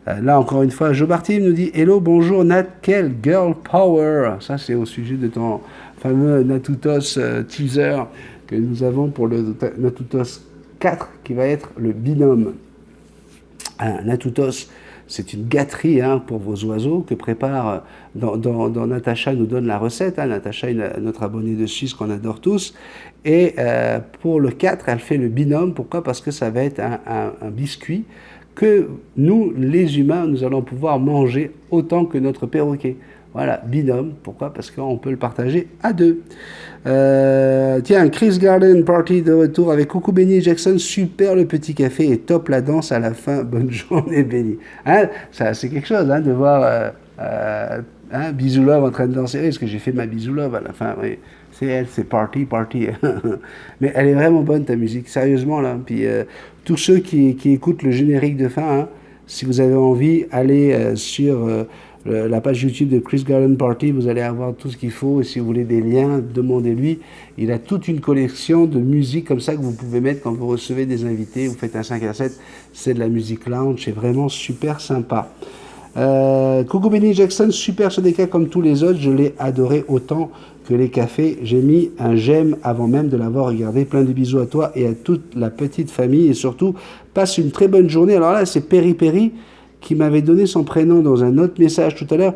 Là, encore une fois, Joe Barty nous dit « Hello, bonjour Nat, quel girl power !» Ça, c'est au sujet de ton fameux Natutos teaser que nous avons pour le Natutos 4, qui va être le binôme. Natutos, c'est une gâterie hein, pour vos oiseaux que prépare, dans Natacha nous donne la recette. Hein, Natacha est notre abonnée de Suisse qu'on adore tous. Et pour le 4, elle fait le binôme. Pourquoi? Parce que ça va être un biscuit que nous, les humains, nous allons pouvoir manger autant que notre perroquet. Voilà, binôme. Pourquoi? Parce qu'on peut le partager à deux. Tiens, Chris Garden Party de retour avec Coucou Benny Jackson. Super le petit café et top la danse à la fin. Bonne journée, Benny. Hein, ça, c'est quelque chose hein, de voir Bisou Love en train de danser. Oui, parce que j'ai fait ma Bisou Love à la fin. Oui. C'est elle, c'est party. Mais elle est vraiment bonne ta musique, sérieusement là. Puis tous ceux qui écoutent le générique de fin, hein, si vous avez envie, allez sur la page YouTube de Chris Garden Party, vous allez avoir tout ce qu'il faut. Et si vous voulez des liens, demandez-lui. Il a toute une collection de musique comme ça que vous pouvez mettre quand vous recevez des invités. Vous faites un 5 à 7, c'est de la musique lounge, c'est vraiment super sympa. Coucou Benny Jackson, super ce déca comme tous les autres, je l'ai adoré autant que les cafés. J'ai mis un j'aime avant même de l'avoir regardé. Plein de bisous à toi et à toute la petite famille et surtout, passe une très bonne journée. Alors là, c'est Péri qui m'avait donné son prénom dans un autre message tout à l'heure.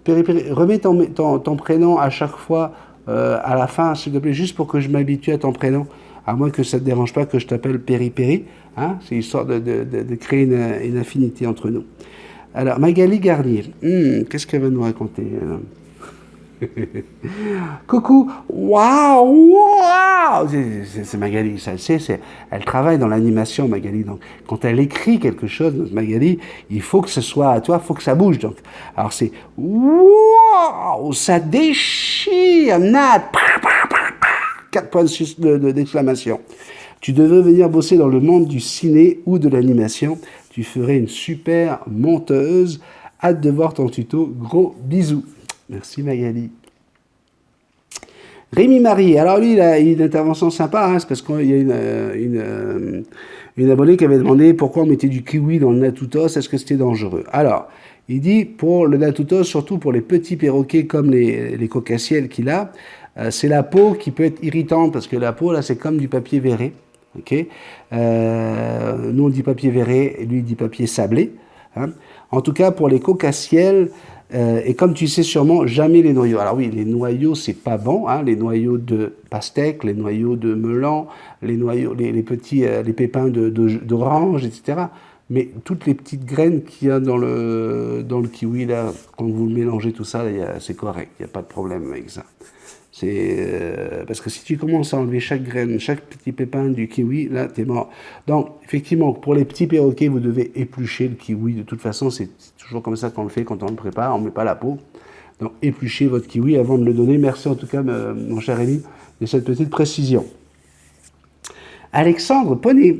Péri, remets ton prénom à chaque fois à la fin, s'il te plaît, juste pour que je m'habitue à ton prénom. À moins que ça ne te dérange pas que je t'appelle Péri. Hein, c'est histoire de créer une affinité entre nous. Alors, Magali Garnier, qu'est-ce qu'elle va nous raconter Coucou, waouh, c'est Magali, ça le sait, elle travaille dans l'animation, Magali. Donc, quand elle écrit quelque chose, Magali, il faut que ce soit à toi, il faut que ça bouge. Donc, alors c'est waouh, ça déchire, Nat, 4 points d'exclamation. Tu devrais venir bosser dans le monde du ciné ou de l'animation. Tu ferais une super monteuse. Hâte de voir ton tuto. Gros bisous. Merci Magali. Rémi Marie. Alors lui, il a une intervention sympa. Hein, c'est parce qu'il y a une abonnée qui avait demandé pourquoi on mettait du kiwi dans le Natutos. Est-ce que c'était dangereux? Alors, il dit pour le Natutos, surtout pour les petits perroquets comme les cocassiels qu'il a, c'est la peau qui peut être irritante parce que la peau, là, c'est comme du papier verré. Okay. Nous on dit papier verré et lui il dit papier sablé. Hein. En tout cas pour les cocassiels, et comme tu sais sûrement, jamais les noyaux. Alors oui, les noyaux c'est pas bon, hein, les noyaux de pastèque, les noyaux de melon, les noyaux, les petits, les pépins d'orange, etc. Mais toutes les petites graines qu'il y a dans le kiwi là, quand vous mélangez tout ça, c'est correct, il n'y a pas de problème avec ça. Parce que si tu commences à enlever chaque graine, chaque petit pépin du kiwi, là, t'es mort. Donc, effectivement, pour les petits perroquets, vous devez éplucher le kiwi. De toute façon, c'est toujours comme ça qu'on le fait quand on le prépare, on ne met pas la peau. Donc, épluchez votre kiwi avant de le donner. Merci en tout cas, mon cher Rémi, de cette petite précision. Alexandre Poney.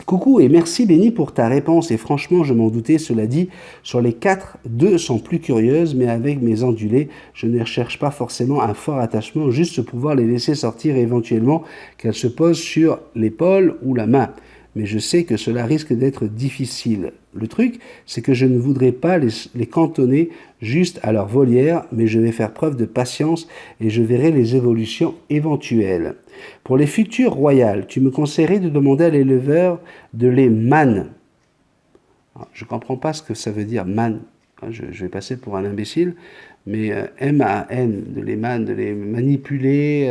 Coucou et merci Benny pour ta réponse et franchement je m'en doutais, cela dit, sur les 4, 2 sont plus curieuses mais avec mes ondulés, je ne recherche pas forcément un fort attachement, juste pouvoir les laisser sortir et éventuellement qu'elles se posent sur l'épaule ou la main. mais je sais que cela risque d'être difficile. Le truc, c'est que je ne voudrais pas les cantonner juste à leur volière, mais je vais faire preuve de patience et je verrai les évolutions éventuelles. Pour les futurs royales, tu me conseillerais de demander à l'éleveur de les man. Je ne comprends pas ce que ça veut dire man. Je vais passer pour un imbécile, mais M-A-N, de les manipuler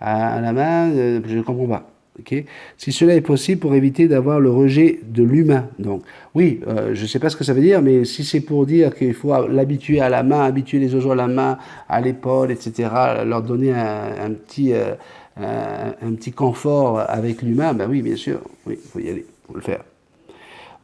à la main, je ne comprends pas. Okay. Si cela est possible pour éviter d'avoir le rejet de l'humain. Donc, oui, je ne sais pas ce que ça veut dire, mais si c'est pour dire qu'il faut l'habituer à la main, habituer les oiseaux à la main, à l'épaule, etc., leur donner un petit confort avec l'humain, ben oui, bien sûr, oui, il faut y aller, il faut le faire.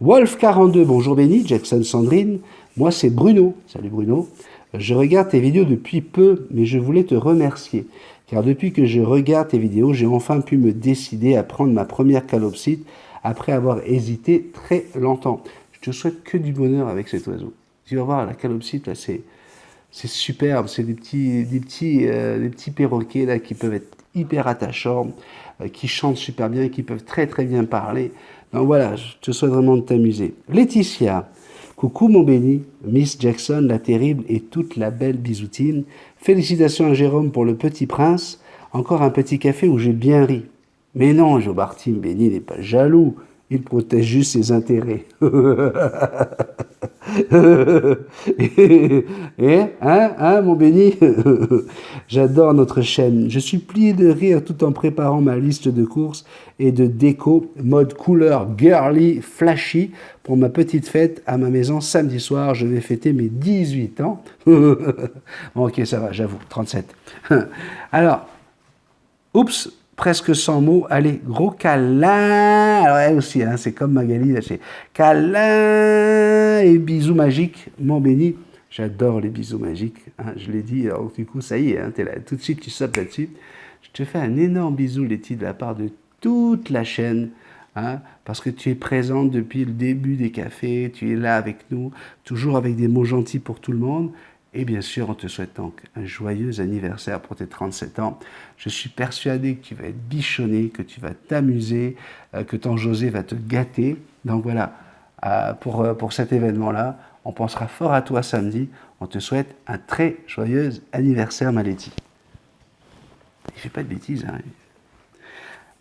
Wolf42, bonjour Benny, Jackson Sandrine, moi c'est Bruno, salut Bruno, je regarde tes vidéos depuis peu, mais je voulais te remercier. Car depuis que je regarde tes vidéos, j'ai enfin pu me décider à prendre ma première calopsite après avoir hésité très longtemps. Je te souhaite que du bonheur avec cet oiseau. Tu vas voir, la calopsite, là, c'est superbe. C'est des petits perroquets là, qui peuvent être hyper attachants, qui chantent super bien, qui peuvent très très bien parler. Donc voilà, je te souhaite vraiment de t'amuser. Laetitia, coucou mon Benny, Miss Jackson, la terrible et toute la belle bisoutine. Félicitations à Jérôme pour le petit prince. Encore un petit café où j'ai bien ri. Mais non, Joe Bartim, Benny n'est pas jaloux. Il protège juste ses intérêts. Mon Benny. J'adore notre chaîne. Je suis plié de rire tout en préparant ma liste de courses et de déco mode couleur girly, flashy pour ma petite fête à ma maison samedi soir. Je vais fêter mes 18 ans. Bon, ok, ça va, j'avoue, 37. Alors, oups, presque sans mots. Allez, gros câlin. Alors elle aussi, hein, c'est comme Magali, là, c'est câlin et bisous magiques, mon Benny. J'adore les bisous magiques, hein, je l'ai dit, alors du coup, ça y est, hein, t'es là, tout de suite, tu sautes là-dessus. Je te fais un énorme bisou, Letty, de la part de toute la chaîne, hein, parce que tu es présente depuis le début des cafés, tu es là avec nous, toujours avec des mots gentils pour tout le monde. Et bien sûr, on te souhaite donc un joyeux anniversaire pour tes 37 ans. Je suis persuadé que tu vas être bichonné, que tu vas t'amuser, que ton José va te gâter. Donc voilà, pour cet événement-là, on pensera fort à toi samedi. On te souhaite un très joyeux anniversaire, Maléti. Il ne fait pas de bêtises, hein.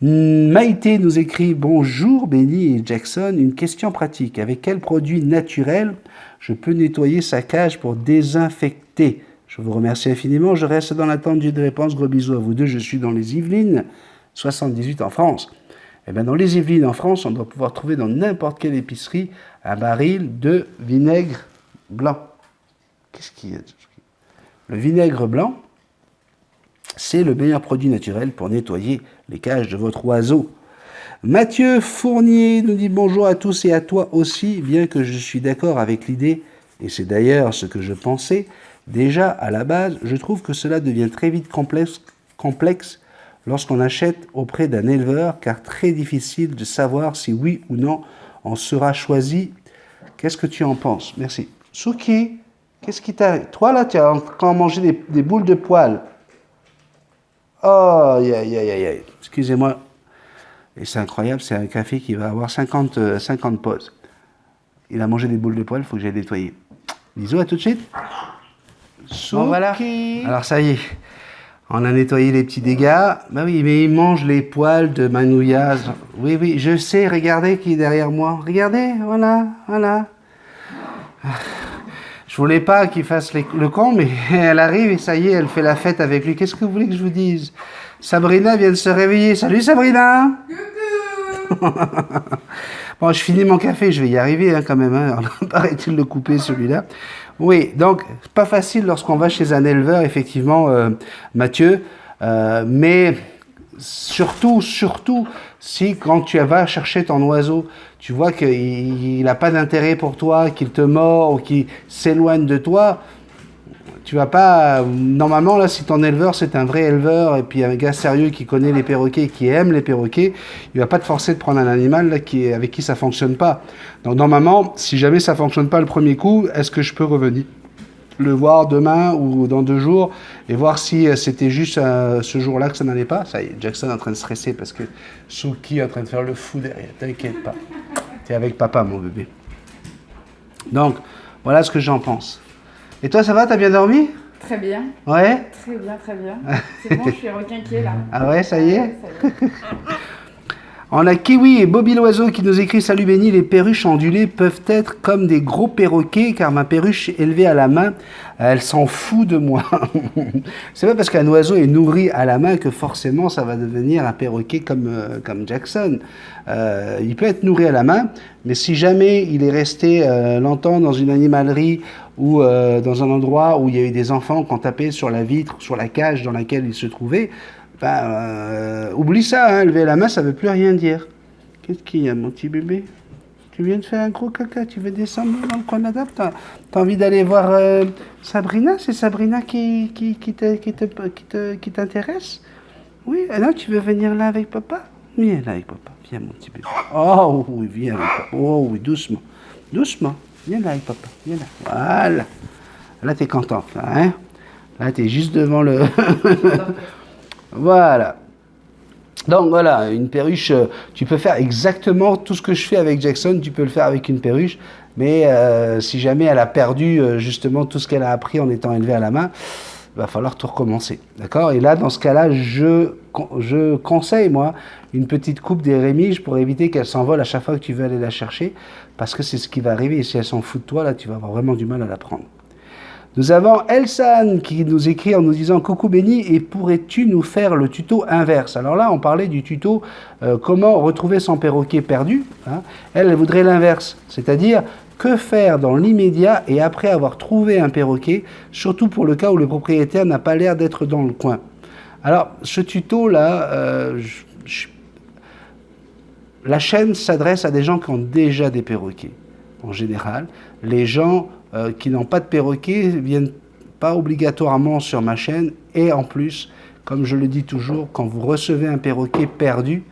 Maïté nous écrit « Bonjour Benny et Jackson, une question pratique. Avec quel produit naturel je peux nettoyer sa cage pour désinfecter? Je vous remercie infiniment. Je reste dans l'attente d'une réponse. Gros bisous à vous deux. Je suis dans les Yvelines, 78 en France. Et bien dans les Yvelines en France, on doit pouvoir trouver dans n'importe quelle épicerie un baril de vinaigre blanc. Qu'est-ce qu'il y a? Le vinaigre blanc, c'est le meilleur produit naturel pour nettoyer les cages de votre oiseau. Mathieu Fournier nous dit bonjour à tous et à toi aussi, bien que je suis d'accord avec l'idée, et c'est d'ailleurs ce que je pensais, déjà à la base, je trouve que cela devient très vite complexe lorsqu'on achète auprès d'un éleveur, car très difficile de savoir si oui ou non on sera choisi. Qu'est-ce que tu en penses? Merci. Suki, qu'est-ce qui t'arrive? Toi là, tu as encore mangé des boules de poils. Oh, aïe. Excusez-moi. Et c'est incroyable, c'est un café qui va avoir 50 pauses. Il a mangé des boules de poils, il faut que j'aille nettoyer. Bisous, à tout de suite. Bon, voilà. Alors ça y est, on a nettoyé les petits dégâts. Bah oui, mais il mange les poils de Manouilla. Oui, je sais, regardez qui est derrière moi. Regardez, voilà. Je voulais pas qu'il fasse le con, mais elle arrive et ça y est, elle fait la fête avec lui. Qu'est-ce que vous voulez que je vous dise? Sabrina vient de se réveiller. Salut Sabrina. Coucou. Bon, je finis mon café, je vais y arriver hein, quand même. Hein. Alors, paraît-il de couper celui-là. Oui, donc, pas facile lorsqu'on va chez un éleveur, effectivement, Mathieu. Mais surtout, si quand tu vas chercher ton oiseau, tu vois qu'il n'a pas d'intérêt pour toi, qu'il te mord ou qu'il s'éloigne de toi, tu vas pas... Normalement, là, si ton éleveur, c'est un vrai éleveur et puis un gars sérieux qui connaît les perroquets, qui aime les perroquets, il va pas te forcer de prendre un animal là, avec qui ça fonctionne pas. Donc, normalement, si jamais ça fonctionne pas le premier coup, est-ce que je peux revenir? le voir demain ou dans 2 jours et voir si c'était juste ce jour-là que ça n'allait pas. Ça y est, Jackson est en train de stresser parce que Suki est en train de faire le fou derrière. T'inquiète pas. T'es avec papa, mon bébé. Donc, voilà ce que j'en pense. Et toi, ça va? T'as bien dormi? Très bien. Ouais? Très bien, très bien. C'est bon, je suis requinquée là. Ah ouais, ça y est? Ouais, ça y est. On a Kiwi et Bobby Loiseau qui nous écrit: Salut Benny, les perruches ondulées peuvent être comme des gros perroquets car ma perruche élevée à la main, elle s'en fout de moi. C'est pas parce qu'un oiseau est nourri à la main que forcément ça va devenir un perroquet comme Jackson. Il peut être nourri à la main, mais si jamais il est resté longtemps dans une animalerie ou dans un endroit où il y a eu des enfants qui ont tapé sur la vitre, sur la cage dans laquelle il se trouvait, oublie ça, hein, lever la main, ça ne veut plus rien dire. Qu'est-ce qu'il y a, mon petit bébé? Tu viens de faire un gros caca, tu veux descendre dans le coin de la table? T'as envie d'aller voir Sabrina? C'est Sabrina qui t'intéresse? Oui, alors tu veux venir là avec papa? Viens là avec papa, viens mon petit bébé. Oh oui, viens avec papa. Oh oui, doucement, doucement. Viens là avec papa, viens là. Voilà. Là, t'es contente, là, hein? Là, t'es juste devant le... Voilà. Donc voilà, une perruche, tu peux faire exactement tout ce que je fais avec Jackson, tu peux le faire avec une perruche, mais si jamais elle a perdu justement tout ce qu'elle a appris en étant élevée à la main, il va falloir tout recommencer. D'accord? Et là, dans ce cas-là, je conseille, moi, une petite coupe des rémiges pour éviter qu'elle s'envole à chaque fois que tu veux aller la chercher, parce que c'est ce qui va arriver, et si elle s'en fout de toi, là, tu vas avoir vraiment du mal à la prendre. Nous avons Elsan qui nous écrit en nous disant: Coucou Benny, et pourrais-tu nous faire le tuto inverse? Alors là, on parlait du tuto comment retrouver son perroquet perdu. Hein. Elle voudrait l'inverse, c'est-à-dire que faire dans l'immédiat et après avoir trouvé un perroquet, surtout pour le cas où le propriétaire n'a pas l'air d'être dans le coin. Alors, ce tuto-là, la chaîne s'adresse à des gens qui ont déjà des perroquets. En général, les gens qui n'ont pas de perroquet ne viennent pas obligatoirement sur ma chaîne. Et en plus, comme je le dis toujours, quand vous recevez un perroquet perdu,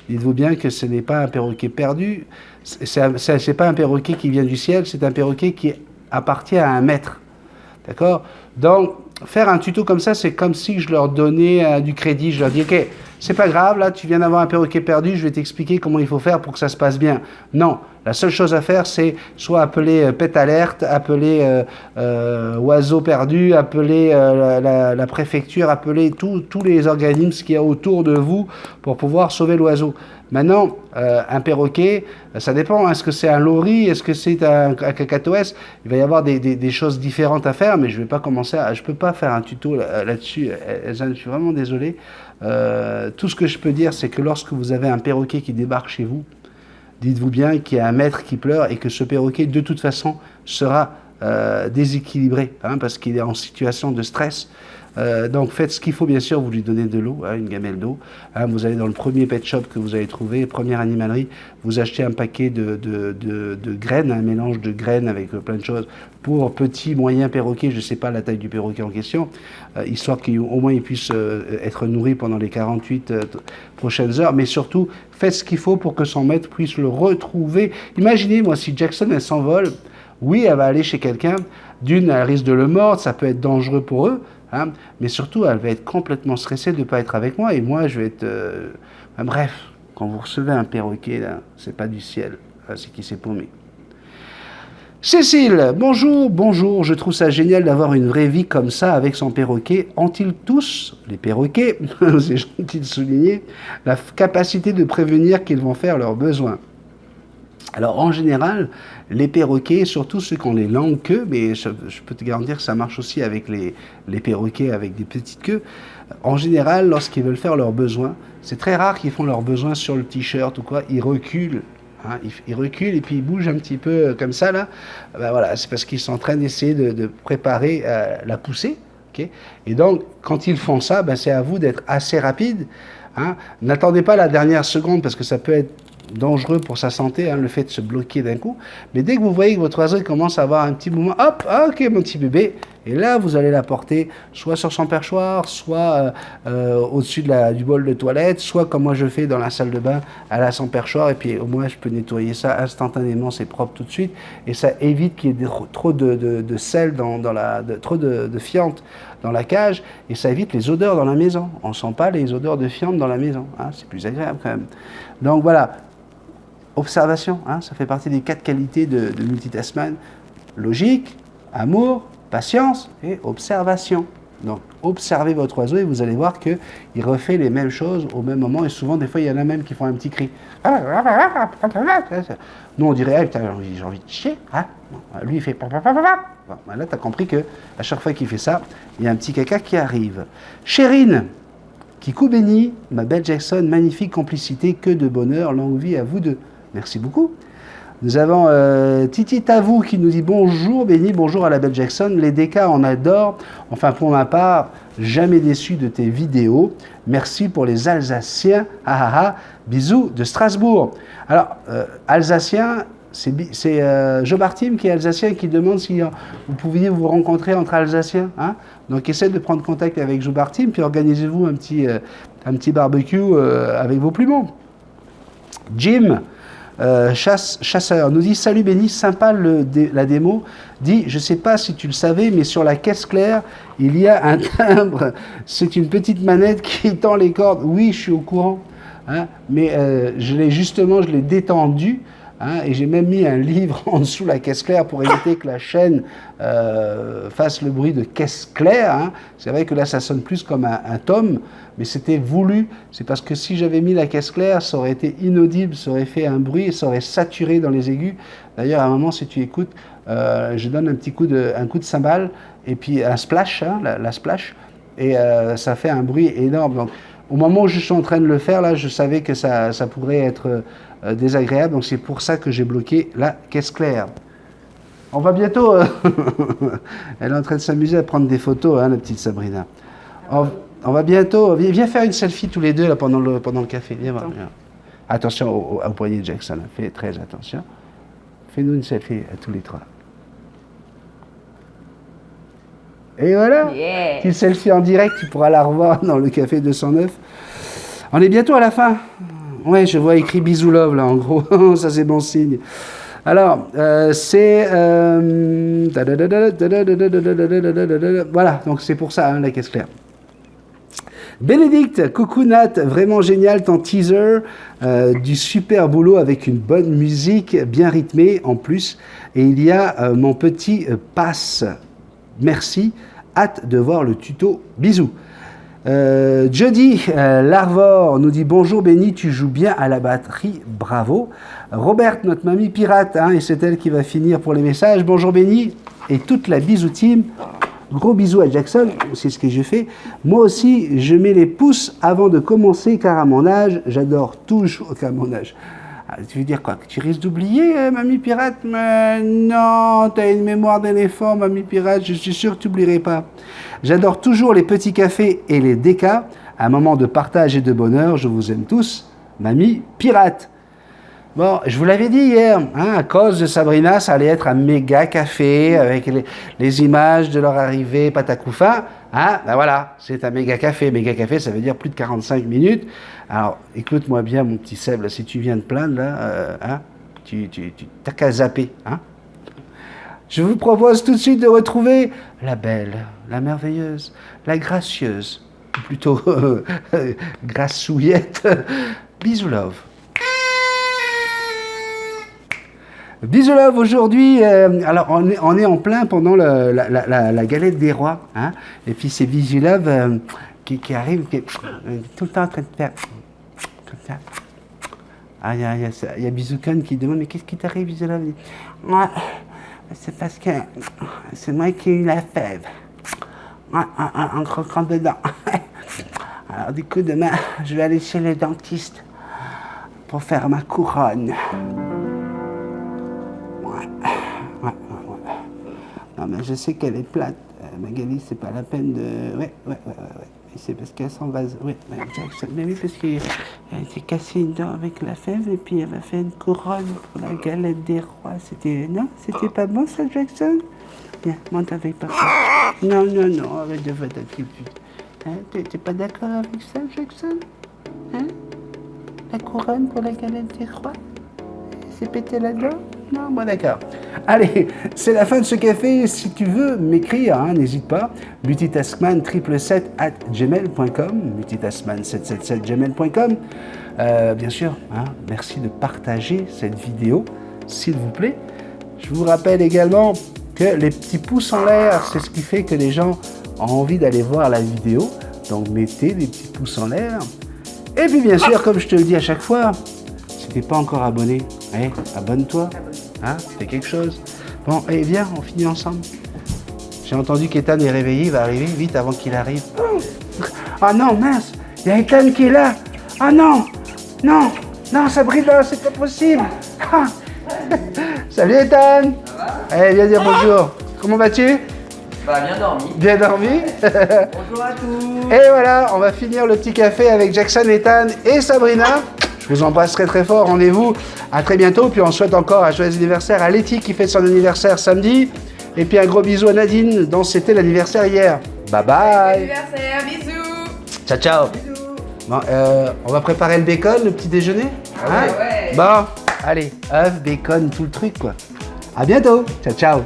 dites-vous bien que ce n'est pas un perroquet perdu, c'est pas un perroquet qui vient du ciel, c'est un perroquet qui appartient à un maître. D'accord? Donc, faire un tuto comme ça, c'est comme si je leur donnais du crédit. Je leur dis: ok, c'est pas grave, là, tu viens d'avoir un perroquet perdu, je vais t'expliquer comment il faut faire pour que ça se passe bien. Non, la seule chose à faire, c'est soit appeler Pet Alert, appeler Oiseau Perdu, appeler la préfecture, appeler tous les organismes qu'il y a autour de vous pour pouvoir sauver l'oiseau. Maintenant, un perroquet, ça dépend. Est-ce que c'est un lori? Est-ce que c'est un cacatoès? Il va y avoir des choses différentes à faire, mais je vais pas commencer je peux pas faire un tuto là-dessus. Je suis vraiment désolé. Tout ce que je peux dire, c'est que lorsque vous avez un perroquet qui débarque chez vous, dites-vous bien qu'il y a un maître qui pleure et que ce perroquet, de toute façon, sera déséquilibré, hein, parce qu'il est en situation de stress. Donc faites ce qu'il faut, bien sûr, vous lui donnez de l'eau, hein, une gamelle d'eau. Hein, vous allez dans le premier pet shop que vous allez trouver, première animalerie, vous achetez un paquet de graines, un mélange de graines avec plein de choses pour petit, moyen perroquet, je ne sais pas la taille du perroquet en question, histoire qu'au moins il puisse être nourri pendant les 48 prochaines heures, mais surtout faites ce qu'il faut pour que son maître puisse le retrouver. Imaginez, moi, si Jackson, elle s'envole, oui, elle va aller chez quelqu'un, d'une, elle risque de le mordre, ça peut être dangereux pour eux, hein, mais surtout, elle va être complètement stressée de ne pas être avec moi, et moi, je vais être... bref, quand vous recevez un perroquet, là, c'est pas du ciel, c'est qui s'est paumé. Cécile, bonjour, je trouve ça génial d'avoir une vraie vie comme ça avec son perroquet. Ont-ils tous, les perroquets, c'est gentil de souligner, la capacité de prévenir qu'ils vont faire leurs besoins? Alors en général, les perroquets, surtout ceux qui ont les longues queues, mais je peux te garantir que ça marche aussi avec les perroquets avec des petites queues, en général, lorsqu'ils veulent faire leurs besoins, c'est très rare qu'ils font leurs besoins sur le t-shirt ou quoi, ils reculent. Hein, ils reculent et puis ils bougent un petit peu comme ça là. Ben voilà, c'est parce qu'ils sont en train d'essayer de préparer la poussée. Okay, et donc, quand ils font ça, ben, c'est à vous d'être assez rapide. Hein. N'attendez pas la dernière seconde parce que ça peut être dangereux pour sa santé, hein, le fait de se bloquer d'un coup. Mais dès que vous voyez que votre oiseau commence à avoir un petit mouvement, hop, ok mon petit bébé, et là vous allez la porter soit sur son perchoir, soit au-dessus du bol de toilette, soit comme moi je fais dans la salle de bain, elle a son perchoir, et puis au moins je peux nettoyer ça instantanément, c'est propre tout de suite, et ça évite qu'il y ait trop de sel, trop de fientes dans la cage, et ça évite les odeurs dans la maison. On ne sent pas les odeurs de fientes dans la maison, hein, c'est plus agréable quand même. Donc voilà, observation, hein, ça fait partie des 4 qualités de multitasman. Logique, amour, patience et observation. Donc observez votre oiseau et vous allez voir qu'il refait les mêmes choses au même moment, et souvent des fois il y en a même qui font un petit cri. Nous on dirait, ah, putain, j'ai envie de chier, hein. Lui il fait... Bon, là tu as compris qu'à chaque fois qu'il fait ça, il y a un petit caca qui arrive. Chérine, Kikou béni, ma belle Jackson, magnifique complicité, que de bonheur, longue vie à vous deux. Merci beaucoup. Nous avons Titi Tavou qui nous dit bonjour Béni, bonjour à la belle Jackson. Les DK on adore, enfin pour ma part, jamais déçu de tes vidéos. Merci pour les Alsaciens. Ah ah ah, bisous de Strasbourg. Alors, Alsacien, c'est Joe Bartim qui est Alsacien qui demande si vous pouviez vous rencontrer entre Alsaciens. Hein, donc essayez de prendre contact avec Joe Bartim, puis organisez-vous un petit barbecue avec vos plumeaux. Jim, chasseur, nous dit salut Béni, sympa la démo. Dit, je sais pas si tu le savais, mais sur la caisse claire, il y a un timbre. C'est une petite manette qui tend les cordes. Oui, je suis au courant, hein, mais je l'ai détendu. Hein, et j'ai même mis un livre en dessous la caisse claire pour éviter que la chaîne fasse le bruit de caisse claire. Hein. C'est vrai que là, ça sonne plus comme un tome, mais c'était voulu. C'est parce que si j'avais mis la caisse claire, ça aurait été inaudible, ça aurait fait un bruit, ça aurait saturé dans les aigus. D'ailleurs, à un moment, si tu écoutes, je donne un coup de cymbale et puis un splash, hein, la splash, et ça fait un bruit énorme. Donc, au moment où je suis en train de le faire, là, je savais que ça pourrait être désagréable, donc c'est pour ça que j'ai bloqué la caisse claire. On va bientôt... Elle est en train de s'amuser à prendre des photos, hein, la petite Sabrina. On va bientôt... Viens faire une selfie tous les deux là, pendant le café. Viens voir. Viens. Attention au poignet de Jackson, fais très attention. Fais-nous une selfie à tous les trois. Et voilà, yeah. Petite selfie en direct, tu pourras la revoir dans le café 209. On est bientôt à la fin. Ouais, je vois écrit bisous love là, en gros. Ça, c'est bon signe. Alors, c'est... Voilà, donc c'est pour ça, hein, la caisse claire. Bénédicte, coucou Nat, vraiment génial ton teaser, du super boulot avec une bonne musique, bien rythmée en plus. Et il y a mon petit pass. Merci, hâte de voir le tuto. Bisous. Jody Larvor nous dit bonjour Béni, tu joues bien à la batterie, bravo. Robert, notre mamie pirate, hein, et c'est elle qui va finir pour les messages. Bonjour Béni et toute la bisou team. Gros bisous à Jackson, c'est ce que je fais. Moi aussi, je mets les pouces avant de commencer car à mon âge, j'adore toujours qu'à mon âge. Tu veux dire quoi? Que tu risques d'oublier, mamie pirate? Mais non, t'as une mémoire d'éléphant, mamie pirate, je suis sûr que tu n'oublierais pas. J'adore toujours les petits cafés et les décas. Un moment de partage et de bonheur, je vous aime tous, mamie pirate. Bon, je vous l'avais dit hier, hein, à cause de Sabrina, ça allait être un méga café avec les images de leur arrivée Patacoufin. Hein, ben voilà, c'est un méga café. Méga café, ça veut dire plus de 45 minutes. Alors, écoute-moi bien, mon petit Seb, là, si tu viens de plaindre, là, hein, t'as qu'à zapper. Hein. Je vous propose tout de suite de retrouver la belle, la merveilleuse, la gracieuse, ou plutôt grassouillette. Bisous love. Bisous love aujourd'hui. Alors on est en plein pendant la galette des rois, hein, et puis c'est Bisous love qui arrive, qui est tout le temps en train de faire comme ça. Ah, il y a Bisoucon qui demande mais qu'est-ce qui t'arrive Bisous love? Ouais, c'est parce que c'est moi qui ai eu la fève. En croquant dedans. Alors du coup demain je vais aller chez le dentiste pour faire ma couronne. Ouais. Non mais je sais qu'elle est plate. Magali, c'est pas la peine de... Ouais. C'est parce qu'elle s'envase. Oui, Jackson. Mais oui, parce qu'elle s'est cassé une dent avec la fève et puis elle m'a fait une couronne pour la galette des rois. C'était. Non, c'était pas bon ça, Jackson? Viens, monte avec papa. Non, arrête de faire d'attitude. Hein, t'es pas d'accord avec ça, Jackson? Hein? La couronne pour la galette des rois? C'est pété la dent? Non, bon d'accord. Allez, c'est la fin de ce café. Si tu veux m'écrire, hein, n'hésite pas. multitaskman777@gmail.com, multitaskman777@gmail.com. Bien sûr, hein, merci de partager cette vidéo, s'il vous plaît. Je vous rappelle également que les petits pouces en l'air, c'est ce qui fait que les gens ont envie d'aller voir la vidéo. Donc mettez des petits pouces en l'air. Et puis bien sûr, comme je te le dis à chaque fois, si t'es pas encore abonné, allez, abonne-toi. Hein, c'est quelque chose. Bon, allez, viens, on finit ensemble. J'ai entendu qu'Ethan est réveillé, il va arriver vite avant qu'il arrive. Ah non, mince, il y a Ethan qui est là. Ah non, Sabrina, c'est pas possible. Ah. Salut Ethan. Allez, viens dire bonjour. Comment vas-tu? Bah, bien dormi. Bien dormi. Bonjour à tous. Et voilà, on va finir le petit café avec Jackson, Ethan et Sabrina. Je vous embrasse très très fort, rendez-vous à très bientôt. Puis on souhaite encore un joyeux anniversaire à Letty qui fête son anniversaire samedi. Et puis un gros bisou à Nadine dont c'était l'anniversaire hier. Bye bye. Anniversaire, bisous. Ciao ciao. Bisous. Bon, on va préparer le bacon, le petit déjeuner. Hein? ouais. Bon, allez, œuf, bacon, tout le truc quoi. À bientôt. Ciao ciao.